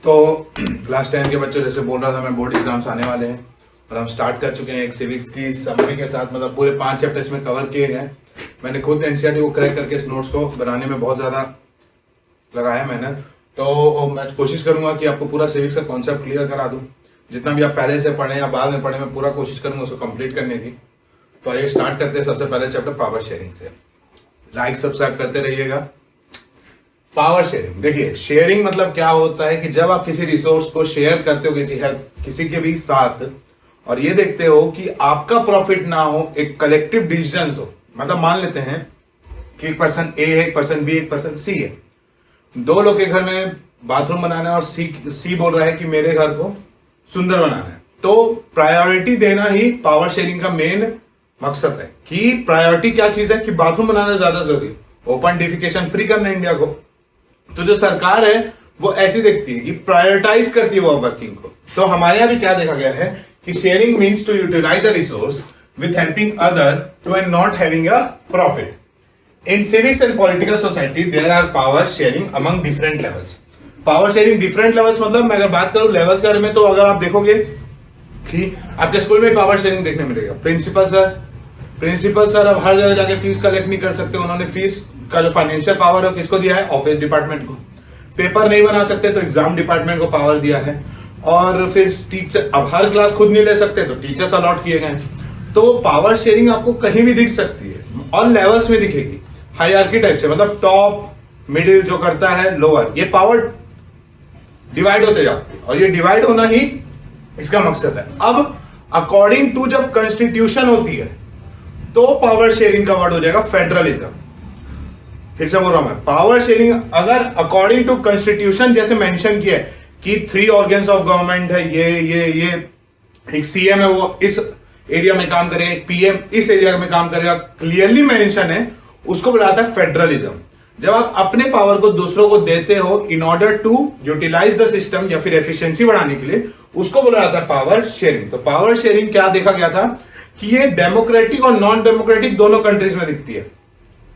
तो क्लास 10 के बच्चों जैसे बोल रहा था मैं, बोर्ड एग्जाम्स आने वाले हैं और हम स्टार्ट कर चुके हैं एक सिविक्स की समरी के साथ। मतलब पूरे 5 चैप्टर्स में कवर किए गए। मैंने खुद एनसीईआरटी को क्रैक करके इस नोट्स को बनाने में बहुत ज़्यादा लगाया मैंने। तो मैं कोशिश करूंगा कि आपको पूरा सिविक्स का कॉन्सेप्ट क्लियर करा दूं। जितना भी आप पहले से पढ़े या बाद में पढ़े, मैं पूरा कोशिश करूंगा उसको कंप्लीट करने की। तो आइए स्टार्ट करते हैं सबसे पहले चैप्टर पावर शेयरिंग से। लाइक सब्सक्राइब करते रहिएगा। पावर शेयरिंग, देखिए शेयरिंग मतलब क्या होता है कि जब आप किसी रिसोर्स को शेयर करते हो किसी के भी साथ, और ये देखते हो कि आपका प्रॉफिट ना हो, एक कलेक्टिव डिसीजन हो। मतलब मान लेते हैं कि एक पर्सन ए है, एक पर्सन बी, एक पर्सन सी है। दो लोग के घर में बाथरूम बनाना है और सी बोल रहा है कि मेरे घर को सुंदर बनाना है। तो प्रायोरिटी देना ही पावर शेयरिंग का मेन मकसद है कि प्रायोरिटी क्या चीज है कि बाथरूम बनाना ज्यादा जरूरी, ओपन डिफिकेशन फ्री करना इंडिया को। तो जो सरकार है वो ऐसी देखती है कि प्रायोरिटाइज करती है वो वर्किंग को। तो हमारे यहां भी क्या देखा गया है कि sharing means to utilize the resource with helping other too and not having a profit. In civics and political society, there are power sharing among different levels. Power sharing different levels मतलब मैं अगर बात करूं levels के बारे में, तो अगर आप देखोगे कि आपके स्कूल में पावर शेयरिंग देखने मिलेगा। प्रिंसिपल सर अब हर जगह जाके फीस कलेक्ट नहीं कर सकते। उन्होंने फीस का जो फाइनेंशियल पावर है किसको दिया है? ऑफिस डिपार्टमेंट को। पेपर नहीं बना सकते तो एग्जाम डिपार्टमेंट को पावर दिया है। और फिर टीचर अब हर क्लास खुद नहीं ले सकते तो टीचर्स अलॉट किए गए। तो पावर शेयरिंग आपको कहीं भी दिख सकती है और लेवल्स में दिखेगी, हायरार्की टाइप से। मतलब टॉप, मिडिल जो करता है, लोअर, ये पावर डिवाइड होते जाते हैं और ये डिवाइड होना ही इसका मकसद है। अब अकॉर्डिंग टू जब कॉन्स्टिट्यूशन होती है तो पावर शेयरिंग का वर्ड हो जाएगा फेडरलिज्म। फिर से बोल रहा हूं मैं, पावर शेयरिंग अगर अकॉर्डिंग टू कॉन्स्टिट्यूशन जैसे मेंशन किया है कि 3 ऑर्गन्स ऑफ गवर्नमेंट है, ये एक सीएम है वो इस एरिया में काम करेगा, एक पीएम इस एरिया में काम करेगा, क्लियरली मेंशन है, उसको बुलाता है फेडरलिज्म। जब आप अपने पावर को दूसरों को देते हो in order to utilize the system या फिर एफिशिएंसी बढ़ाने के लिए, उसको बोला जाता है पावर शेयरिंग। तो पावर शेयरिंग क्या देखा गया था कि ये डेमोक्रेटिक और नॉन डेमोक्रेटिक दोनों कंट्रीज में दिखती है।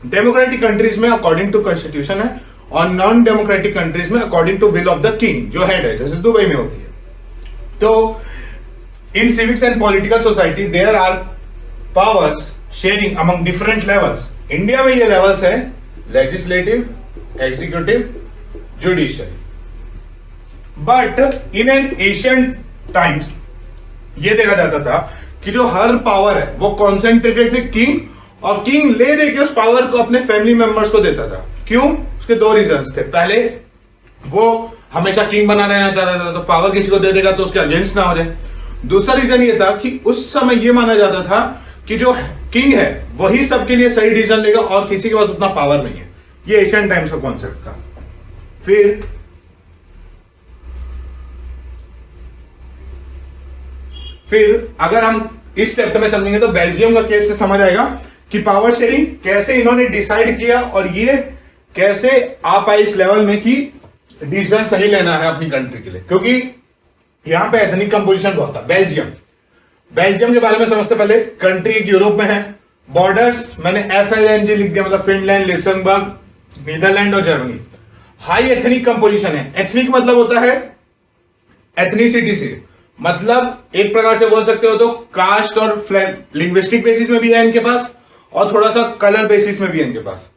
डेमोक्रेटिक कंट्रीज में अकॉर्डिंग टू कॉन्स्टिट्यूशन है और नॉन डेमोक्रेटिक कंट्रीज में according to will of the king, जो हेड है, जैसे दुबई में होती है। तो in civics and political society there are powers sharing among different levels. India में ये लेवल्स है legislative, executive, judiciary. But in an Asian times ये देखा जाता था कि जो हर पावर है वो कॉन्सेंट्रेटेड थे किंग, और किंग ले दे के उस पावर को अपने फैमिली मेंबर्स को देता था। क्यों? उसके 2 रीजंस थे। पहले वो हमेशा किंग बना रहना चाहता था, तो पावर किसी को दे देगा तो उसके अगेंस्ट ना हो जाए। दूसरा रीजन ये था कि उस समय ये माना जाता था कि जो किंग है वही सबके लिए सही डिसीजन लेगा और किसी के पास उतना पावर नहीं है। ये एशियन टाइम्स का कॉन्सेप्ट था। फिर अगर हम इस चैप्टर में समझेंगे तो बेल्जियम का केस से समझ आएगा कि पावर शेयरिंग कैसे इन्होंने डिसाइड किया और ये कैसे आ पाए इस लेवल में कि डिसीजन सही लेना है अपनी कंट्री के लिए। क्योंकि यहां पे एथनिक कंपोजिशन बहुत था। बेल्जियम के बारे में समझते पहले। कंट्री एक यूरोप में है। बॉर्डर्स मैंने FLNG लिख दिया, मतलब फिनलैंड, लक्समबर्ग, नीदरलैंड और जर्मनी। हाई एथनिक कंपोजिशन है। एथनिक मतलब होता है एथनिसिटी से, मतलब एक प्रकार से बोल सकते हो तो कास्ट और लिंग्विस्टिक बेसिस में भी है इनके पास और थोड़ा सा कलर बेसिस में भी है इनके पास।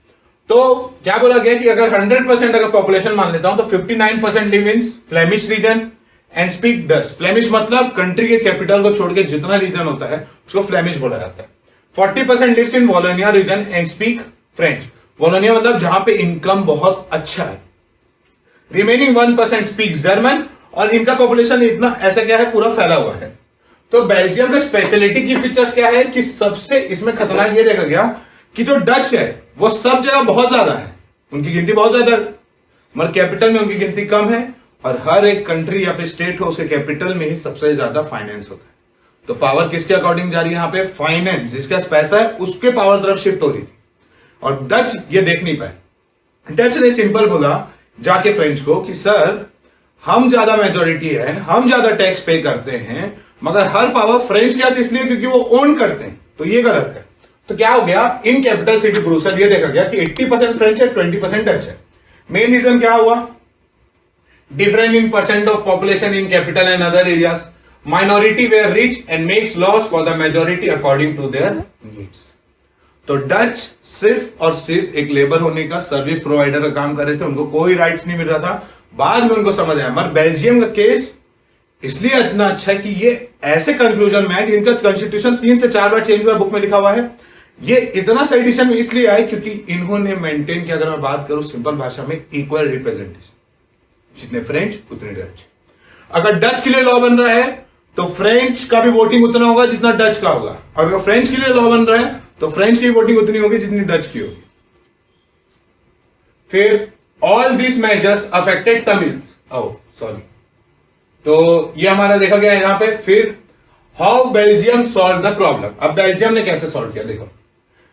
तो क्या बोला गया कि अगर 100% अगर पॉपुलेशन मान लेता हूं तो 59% live in Flemish region and speak Dutch. Flemish मतलब कंट्री के कैपिटल को छोड़ के जितना रीजन होता है उसको फ्लेमिश बोला जाता है। 40% lives in Wallonia region and speak French. Wallonia मतलब जहां पे इनकम बहुत अच्छा है। रिमेनिंग 1% स्पीक जर्मन, और इनका पॉपुलेशन इतना ऐसा क्या है, पूरा फैला हुआ है। तो बेल्जियम का स्पेशलिटी की फीचर्स क्या है कि सबसे इसमें खतरनाक ये देखा गया कि जो डच है वो सब जगह बहुत ज्यादा है, उनकी गिनती बहुत ज्यादा है, मगर कैपिटल में उनकी गिनती कम है। और हर एक कंट्री या फिर स्टेट हो उसके कैपिटल में ही सबसे ज्यादा फाइनेंस होता है। तो पावर किसके अकॉर्डिंग जा रही है यहाँ पे? फाइनेंस, जिसके पास पैसा है उसके पावर तरफ शिफ्ट हो रही थी। और डच ये देख नहीं पाए। डच ने सिंपल बोला जाके फ्रेंच को कि सर हम ज्यादा मेजोरिटी है, हम ज्यादा टैक्स पे करते हैं, मगर हर पावर फ्रेंच के पास इसलिए क्योंकि वो ओन करते हैं, तो ये गलत है। तो क्या हो गया, इन कैपिटल सिटी ब्रुसेल ये देखा गया कि 80% फ्रेंच है, 20% डच है। मेन रीजन क्या हुआ, different in percent of population in capital and other areas. Minority were rich and makes laws for the majority according to their needs. तो Dutch सिर्फ और सिर्फ एक लेबर होने का, सर्विस प्रोवाइडर का काम कर रहे थे, उनको कोई राइट्स नहीं मिल रहा था। बाद में उनको समझ आया। मगर बेल्जियम का केस इसलिए इतना अच्छा है कि ये ऐसे कंक्लूजन में है कि इनका कॉन्स्टिट्यूशन 3 से 4 बार चेंज हुआ, बुक में लिखा हुआ है। ये इतना सा एडिशन में इसलिए आए क्योंकि इन्होंने मेंटेन किया, अगर मैं बात करूं सिंपल भाषा में, इक्वल रिप्रेजेंटेशन। जितने फ्रेंच उतने डच। अगर डच के लिए लॉ बन रहा है तो फ्रेंच का भी वोटिंग उतना होगा जितना डच का होगा, और अगर फ्रेंच के लिए लॉ बन रहा है तो फ्रेंच की वोटिंग उतनी होगी जितनी डच की होगी। फिर all this measures affected Tamils. Oh sorry, तो ये हमारा देखा गया यहां पे। फिर how Belgium solve the problem. अब बेल्जियम ने कैसे सॉल्व किया, देखो।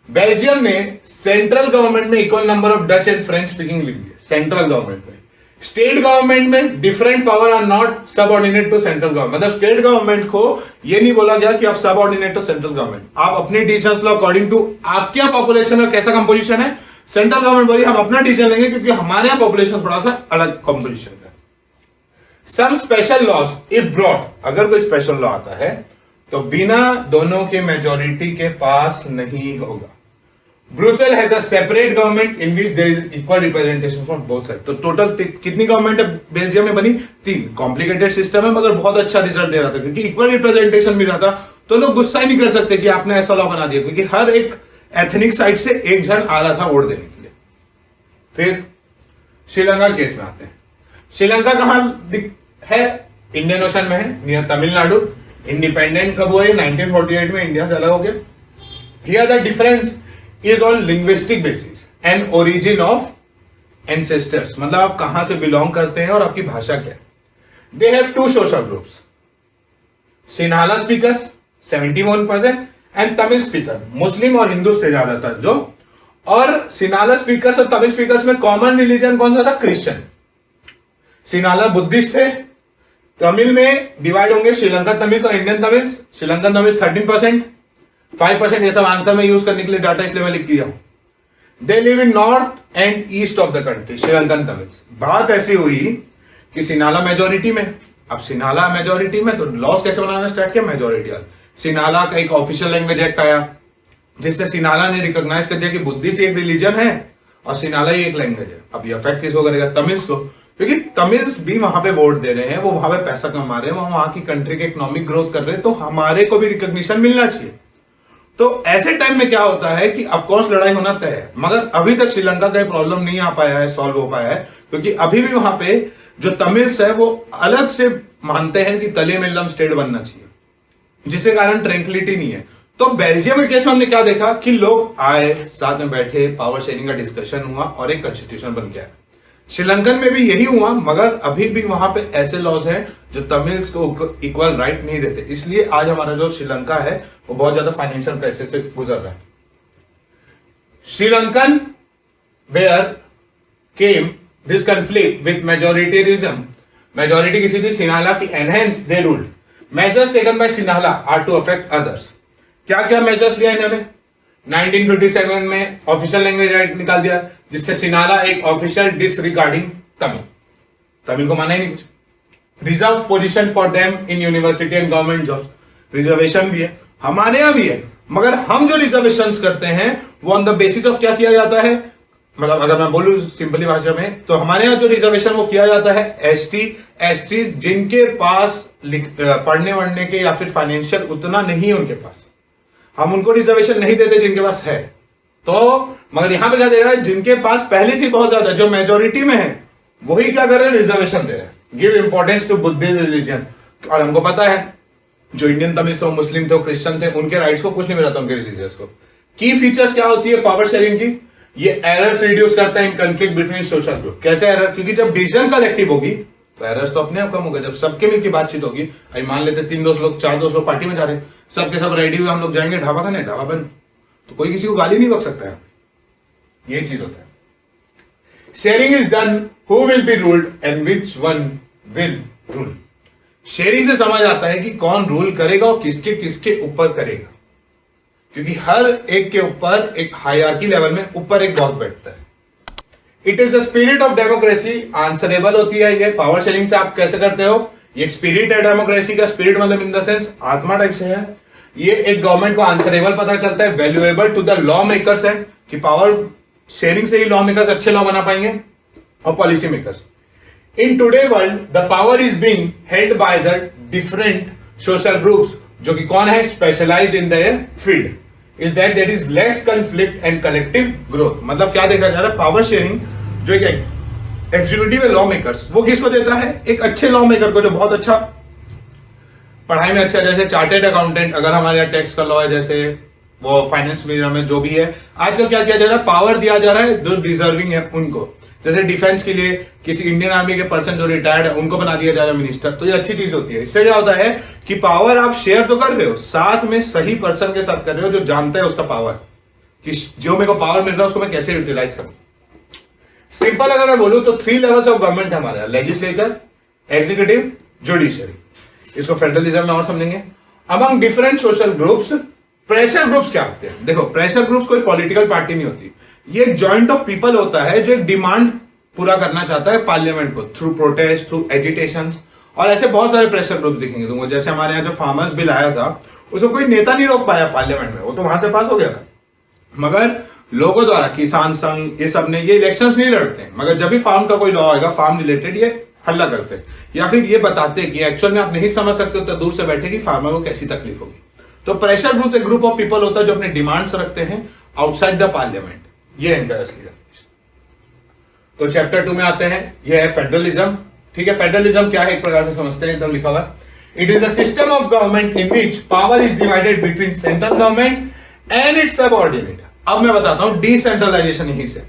बेल्जियम ने सेंट्रल गवर्नमेंट में equal number of Dutch and French speaking लिख दिए, सेंट्रल गवर्नमेंट में। स्टेट गवर्नमेंट में different power are not subordinate to central government. मतलब स्टेट गवर्नमेंट को यह नहीं बोला गया कि आप सबऑर्डिनेट टू सेंट्रल गवर्नमेंट, आप अपने डिसीजंस लो अकॉर्डिंग टू आपके यहाँ पॉपुलेशन का कैसा कंपोजिशन है। सेंट्रल गवर्नमेंट बोली हम अपना डिसीजन लेंगे क्योंकि हमारे यहाँ पॉपुलेशन थोड़ा सा अलग कंपोजिशन का। Some special laws if brought, अगर कोई स्पेशल लॉ आता है तो बिना दोनों के मेजोरिटी के पास नहीं होगा। Brussels has a separate government in which there is equal representation from both side. तो टोटल कितनी गवर्नमेंट है बेल्जियम में बनी? 3। कॉम्प्लिकेटेड सिस्टम है मगर बहुत अच्छा रिजल्ट दे रहा था क्योंकि इक्वल रिप्रेजेंटेशन मिल रहा था। तो लोग गुस्सा ही नहीं कर सकते कि आपने ऐसा लॉ बना दिया, क्योंकि हर एक एथनिक साइड से एक जन आ रहा था वोट देने के लिए। फिर श्रीलंका केस में आते हैं। श्रीलंका कहां है? इंडियन ओशन में है, नियर तमिलनाडु। इंडिपेंडेंट कब हुआ? 1948 में इंडिया से अलग हो गया। Here the difference is on linguistic basis and origin of ancestors. मतलब आप कहां से बिलोंग करते हैं और आपकी भाषा क्या है। They have 2 social groups, Sinhala speakers 71% and Tamil speaker. Muslim और हिंदू थे ज्यादातर जो, और सिन्हाला स्पीकर्स और तमिल स्पीकर्स में कॉमन रिलीजन कौन सा था? क्रिश्चियन। सिन्हाला बुद्धिस्ट थे। तमिल में डिवाइड होंगे श्रीलंका तमिल्स और इंडियन तमिल्स। श्रीलंकन तमिल्स 13%, 5% ये सब आंसर में यूज करने के लिए डाटा इसलिए मैं लिख दिया हूं। They live in north and east of the country, Sri Lankan Tamils. बात ऐसी हुई कि सिन्हाला मेजोरिटी में। अब सिन्हाला मेजोरिटी में तो लॉस कैसे बनाना स्टार्ट किया? मेजोरिटी वाला। सिन्हाला का एक ऑफिशियल लैंग्वेज एक्ट आया जिससे सिन्हाला ने रिकॉग्नाइज कर दिया कि बुद्धिस्ट एक रिलीजन है और सिन्हाला ही एक लैंग्वेज है। अब ये अफेक्ट किसको करेगा? तमिल्स को, क्योंकि तमिल्स भी वहां पे वोट दे रहे हैं, वो वहां पे पैसा कमा रहे हैं, वो वहां की कंट्री के इकोनॉमिक ग्रोथ कर रहे हैं, तो हमारे को भी रिकॉग्निशन मिलना चाहिए। तो ऐसे टाइम में क्या होता है कि ऑफकोर्स लड़ाई होना तय है, मगर अभी तक श्रीलंका का प्रॉब्लम नहीं आ पाया है, सॉल्व हो पाया है, क्योंकि अभी भी वहां पे जो तमिल्स है वो अलग से मानते हैं कि तलेमेल्लम स्टेट बनना चाहिए, जिसके कारण ट्रैंक्विलिटी नहीं है। तो बेल्जियम के केस में हमने क्या देखा कि लोग आए, साथ में बैठे, पावर शेयरिंग का डिस्कशन हुआ और एक कॉन्स्टिट्यूशन बन गया। श्रीलंकन में भी यही हुआ, मगर अभी भी वहां पे ऐसे लॉज हैं जो तमिल्स को इक्वल राइट नहीं देते। इसलिए आज हमारा जो श्रीलंका है वो बहुत ज्यादा फाइनेंशियल क्राइसिस से गुजर रहा है। Sri Lankan where came this conflict with majoritarianism. Majority किसी थी सिन्हाला की, enhance they ruled. Measures taken by Sinhala are to affect others. क्या क्या मेजर्स लिया इन्होंने? 1957 में ऑफिशियल लैंग्वेज एक्ट निकाल दिया जिससे सिन्हाला एक ऑफिशियल डिसरिगार्डिंग तमिल को माना ही नहीं कुछ। Reserve position for them in university and government jobs. Reservation भी है, हमारे यहां भी है, मगर हम जो रिजर्वेशंस करते हैं वो ऑन द बेसिस ऑफ क्या किया जाता है? मतलब अगर मैं बोलूं सिंपली भाषा में तो हमारे यहां जो रिजर्वेशन वो किया जाता है एसटी एससी जिनके पास पढ़ने वढ़ने के या फिर फाइनेंशियल उतना नहीं है उनके पास, हम उनको रिजर्वेशन नहीं देते जिनके पास है। तो मगर यहां पे क्या दे रहा है? जिनके पास पहले से बहुत ज्यादा, जो मेजोरिटी में है वही क्या कर रहे हैं? रिजर्वेशन दे रहे हैं। Give importance to Buddhist religion. और हमको पता है जो इंडियन तमिल थे, मुस्लिम थे, क्रिश्चियन थे, उनके राइट्स को कुछ नहीं मिला था उनके रिलीजियस को। की फीचर्स क्या होती है पावर शेयरिंग की? ये एरर्स रिड्यूस करता है इन कंफ्लिक्ट बिटवीन सोशल ग्रुप। कैसे एरर? क्योंकि जब डिसीजन कलेक्टिव होगी तो एरर्स तो अपने आप कम होगा। जब सबके मिलकर बातचीत होगी, अभी मान लेते 3 दोस्त लोग 4 दोस्त लोग पार्टी में जा रहे हैं, सबके सब रेडी हुए, हम लोग जाएंगे ढाबा खाने, ढाबा बंद, तो कोई किसी को गाली नहीं बक सकता है। ये चीज होता है। Sharing is done who will be ruled and which one will rule. Sharing से समझ आता है कि कौन रूल करेगा और किसके किसके ऊपर करेगा, क्योंकि हर एक के ऊपर एक हायरार्की लेवल में ऊपर एक बॉस बैठता है। It is the spirit of democracy, answerable होती है ये। पावर शेयरिंग से आप कैसे करते हो, ये एक स्पिरिट है डेमोक्रेसी का। स्पिरिट मतलब इन द सेंस आत्मा टाइप से है। ये एक गवर्नमेंट को आंसरेबल पता चलता है, valuable to the law makers है कि पावर शेयरिंग से ही लॉ मेकर्स अच्छे लॉ बना पाएंगे और policy makers. In today world the power is being held by the different social groups, जो कि कौन है, specialized in their field, is that there is less conflict and collective growth. मतलब क्या देखा जा रहा है, पावर शेयरिंग जो एक एग्जीक्यूटिव है, लॉ मेकर्स, वो किसको देता है, एक अच्छे लॉ मेकर को जो बहुत अच्छा पढ़ाई में अच्छा, जैसे चार्टेड अकाउंटेंट, अगर हमारे यहाँ टैक्स का लॉ है, जैसे वो फाइनेंस में जो भी है। आजकल क्या किया जा रहा है, पावर दिया जा रहा है जो डिजर्विंग है उनको, जैसे डिफेंस के लिए किसी इंडियन आर्मी के पर्सन जो रिटायर्ड है उनको बना दिया जा रहा है मिनिस्टर। तो ये अच्छी चीज होती है। इससे क्या होता है कि पावर आप शेयर तो कर रहे हो, साथ में सही पर्सन के साथ कर रहे हो जो जानता है उसका पावर, कि जो मेरे को पावर मिल रहा है उसको मैं कैसे यूटिलाइज करूं। सिंपल अगर मैं बोलूं तो 3 लेवल्स ऑफ गवर्नमेंट है हमारे, लेजिस्लेचर, एग्जीक्यूटिव, जुडिशरी। इसको फेडरलिज्म में और समझेंगे। Among different social groups, pressure groups क्या होते हैं, देखो प्रेशर ग्रुप्स कोई पॉलिटिकल पार्टी नहीं होती, ये एक जॉइंट ऑफ पीपल होता है जो एक डिमांड पूरा करना चाहता है पार्लियामेंट को, थ्रू प्रोटेस्ट, थ्रू एजिटेशंस। और ऐसे बहुत सारे प्रेशर ग्रुप्स दिखेंगे तुमको। जैसे हमारे यहाँ जो फार्मर्स बिल आया था उसको कोई नेता नहीं रोक पाया पार्लियामेंट में, वो तो वहां से पास हो गया था, मगर लोगों द्वारा, किसान संघ, ये सब ने, ये इलेक्शंस नहीं लड़ते, मगर जब भी फार्म का कोई लॉ आएगा फार्म रिलेटेड, ये हल्ला करते हैं या फिर ये बताते हैं कि एक्चुअल में आप नहीं समझ सकते तो दूर से बैठे कि फार्मर को कैसी तकलीफ होगी। तो प्रेशर ग्रुप एक ग्रुप ऑफ पीपल होता है जो अपने डिमांड्स रखते हैं आउटसाइड द पार्लियामेंट। ये इनका असली डेफिनेशन। तो चैप्टर 2 में आते हैं, ये है फेडरलिज्म। ठीक है, फेडरलिज्म क्या है एक प्रकार से समझते हैं, एकदम लिखा हुआ है, it is a system of government in which power is divided between central government and it's subordinate. अब मैं बताता हूं डिसेंट्रलाइजेशन यहीं से।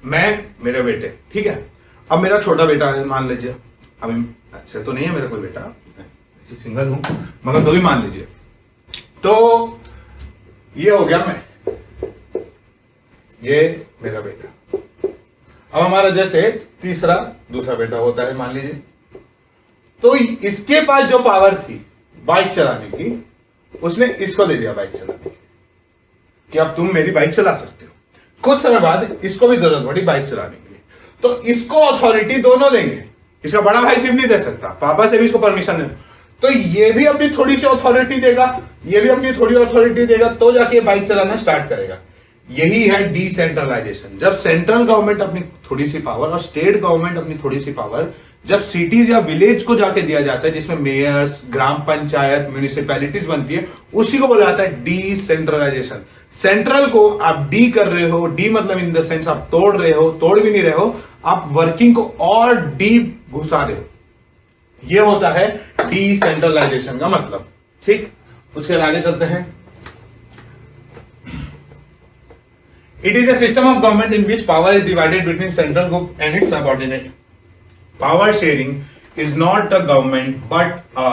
मैं, मेरे बेटे, ठीक है, अब मेरा छोटा बेटा है मान लीजिए, अभी अच्छा तो नहीं है मेरा कोई बेटा, सिंगल हूं, मगर तो भी मान लीजिए, तो ये हो गया मैं, ये मेरा बेटा। अब हमारा जैसे दूसरा बेटा होता है मान लीजिए, तो इसके पास जो पावर थी बाइक चलाने की, उसने इसको दे दिया बाइक चलाने की, कि अब तुम मेरी बाइक चला सकते हो। कुछ समय बाद इसको भी जरूरत पड़ी बाइक चलाने के लिए, तो इसको अथॉरिटी दोनों देंगे। इसका बड़ा भाई सिर्फ नहीं दे सकता, पापा से भी इसको परमिशन है, तो ये भी अपनी थोड़ी सी अथॉरिटी देगा, ये भी अपनी थोड़ी अथॉरिटी देगा, तो जाके बाइक चलाना स्टार्ट करेगा। यही है डिसेंट्रलाइजेशन। जब सेंट्रल गवर्नमेंट अपनी थोड़ी सी पावर और स्टेट गवर्नमेंट अपनी थोड़ी सी पावर जब सिटीज या विलेज को जाके दिया जाता है, जिसमें मेयर्स, ग्राम पंचायत, म्यूनिसिपैलिटीज बनती है, उसी को बोला जाता है डिसेंट्रलाइजेशन। सेंट्रल को आप डी कर रहे हो, डी मतलब इन द सेंस आप तोड़ रहे हो, तोड़ भी नहीं रहे हो, आप वर्किंग को और डीप घुसा रहे हो। यह होता है डिसेंट्रलाइजेशन का मतलब। ठीक, उसके आगे चलते हैं। It is a system of government in which power is divided between central group and its subordinate. Power sharing is not a government but a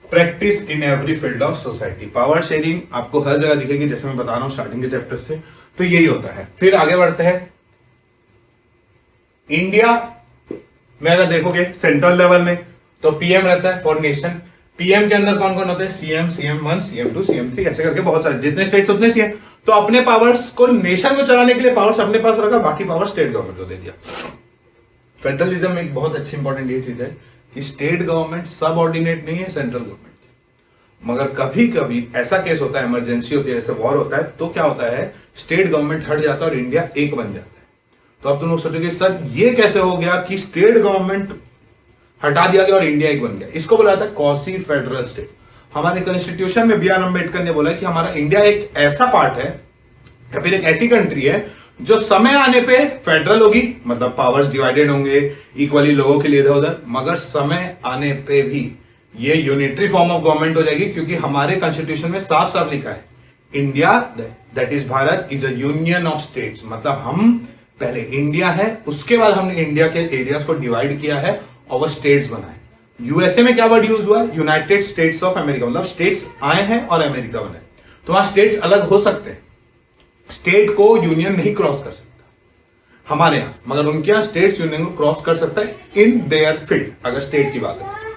practice in every field of society. Power sharing आपको हर जगह दिखेगी, जैसे मैं बता रहा हूं starting के chapter से, तो यही होता है। फिर आगे बढ़ते हैं। इंडिया में अगर देखोगे सेंट्रल लेवल में तो पीएम रहता है फॉर नेशन। पीएम के अंदर कौन कौन होते हैं, सीएम, CM1, CM2, CM3, ऐसे करके बहुत सारे, जितने स्टेट्स उतने सीएम। तो अपने पावर्स को, नेशन को चलाने के लिए पावर्स अपने पास रखा, बाकी पावर स्टेट गवर्नमेंट को दे दिया। फेडरलिज्म में एक बहुत अच्छी इंपॉर्टेंट ये चीज है कि स्टेट गवर्नमेंट सब ऑर्डिनेट नहीं है सेंट्रल गवर्नमेंट की, मगर कभी कभी ऐसा केस होता है, इमरजेंसी होती है, जैसे वॉर होता है, तो क्या होता है स्टेट गवर्नमेंट हट जाता है और इंडिया एक बन जाता है। तो अब तुम लोग सोचोगे सर ये कैसे हो गया कि स्टेट गवर्नमेंट हटा दिया गया और इंडिया एक बन गया। इसको बोला जाता है क्वासी फेडरल स्टेट। हमारे कॉन्स्टिट्यूशन में B.R. अम्बेडकर ने बोला कि हमारा इंडिया एक ऐसा पार्ट है या फिर एक ऐसी कंट्री है जो समय आने पे फेडरल होगी, मतलब पावर्स डिवाइडेड होंगे इक्वली लोगों के लिए इधर उधर, मगर समय आने पे भी ये यूनिटरी फॉर्म ऑफ गवर्नमेंट हो जाएगी, क्योंकि हमारे कॉन्स्टिट्यूशन में साफ साफ लिखा है India that is Bharat is a union of states. मतलब हम पहले इंडिया है, उसके बाद हमने इंडिया के एरियाज को डिवाइड किया है और वो स्टेट्स बनाए। यूएसए में क्या वर्ड यूज हुआ, यूनाइटेड स्टेट्स ऑफ अमेरिका, मतलब स्टेट्स आए हैं और अमेरिका बने। तो वहां स्टेट्स अलग हो सकते हैं, स्टेट को यूनियन नहीं क्रॉस कर सकता हमारे यहां, मगर उनके यहां स्टेट्स यूनियन को क्रॉस कर सकता है इन देयर फील्ड, अगर स्टेट की बात है।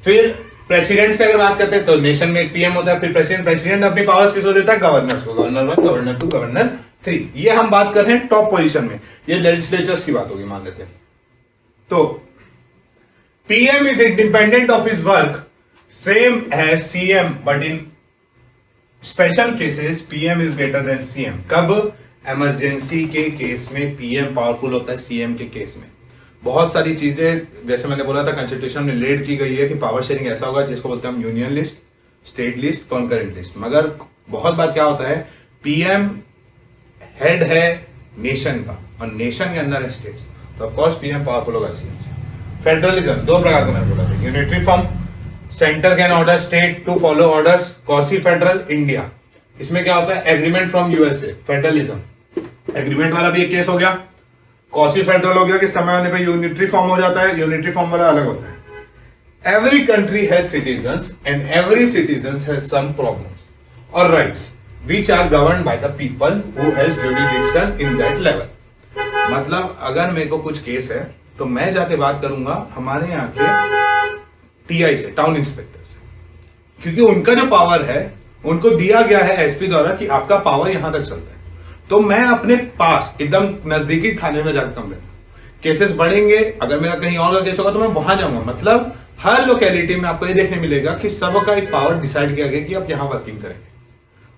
फिर प्रेसिडेंट से अगर बात करते हैं तो नेशन में एक पीएम होता है, फिर प्रेसिडेंट अपनी पावर्स किसको देता है? गवर्नर्स को, गवर्नर 1, गवर्नर 2, गवर्नर 3। ये हम बात कर रहे हैं टॉप पोजीशन में, ये लेजिस्लेचर्स की बात होगी मान लेते हैं। तो PM is independent of his work same as CM, but in special cases PM is greater than CM. कब? इमरजेंसी के केस में पीएम पावरफुल होता है सीएम के केस में। बहुत सारी चीजें जैसे मैंने बोला था कंस्टिट्यूशन में लेड की गई है कि पावर शेयरिंग ऐसा होगा जिसको बोलते हैं हम union list, state list, concurrent list. मगर बहुत बार क्या होता है, पीएम हेड है नेशन का और नेशन के अंदर है स्टेट्स, तो ऑफकोर्स पीएम पावरफुल होगा सीएम से। फेडरलिज्म दो प्रकार का मैंने बोला था, unitary form, centre can order state to follow orders, quasi federal, India. इसमें क्या होता है? Agreement from USA, federalism. Agreement वाला भी एक केस हो गया। क्वासी फेडरल हो गया कि समय आने पे यूनिटरी फॉर्म हो जाता है, यूनिटरी फॉर्म वाला अलग होता है। Every country has citizens and every citizens has some problems और rights which are governed by the people who has jurisdiction in that level. मतलब अगर मेरे को कुछ केस है तो मैं जाके बात करूंगा हमारे यहाँ के टीआई से, टाउन इंस्पेक्टर से, क्योंकि उनका जो पावर है उनको दिया गया है एसपी द्वारा कि आपका पावर यहां तक चलता है। तो मैं अपने पास एकदम नजदीकी थाने में जाकर कंप्लेन, केसेस बढ़ेंगे, अगर मेरा कहीं और का केस होगा तो मैं वहां जाऊंगा। मतलब हर लोकेलिटी में आपको ये देखने मिलेगा कि सबका एक पावर डिसाइड किया गया कि आप यहां वर्किंग करेंगे।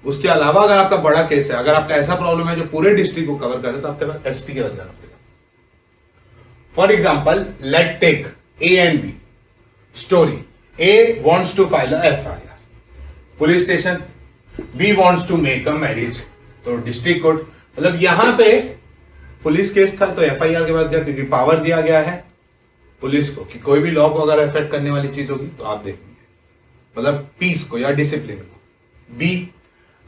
उसके अलावा अगर आपका बड़ा केस है, अगर आपका ऐसा प्रॉब्लम है जो पूरे डिस्ट्रिक्ट को कवर करे, तो आपके पास एसपी के पास जाना पड़ेगा। For example, let take A and B story. A wants to file a FIR, police station, B wants to make a marriage, तो डिस्ट्रिक्ट कोर्ट। मतलब यहां पे पुलिस केस था तो एफआईआर के पास गया, क्योंकि पावर दिया गया है पुलिस को कि कोई भी लॉ को अगर अफेक्ट करने वाली चीज होगी तो आप देखेंगे, मतलब पीस को या डिसिप्लिन को। बी,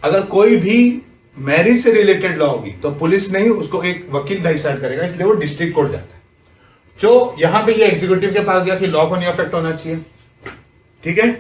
अगर कोई भी मैरिज से रिलेटेड लॉ होगी तो पुलिस नहीं, उसको एक वकील डिसाइड करेगा, इसलिए वो डिस्ट्रिक्ट कोर्ट जाता है। जो यहां पे ये एग्जीक्यूटिव के पास गया कि लॉ को नहीं अफेक्ट होना चाहिए, ठीक है।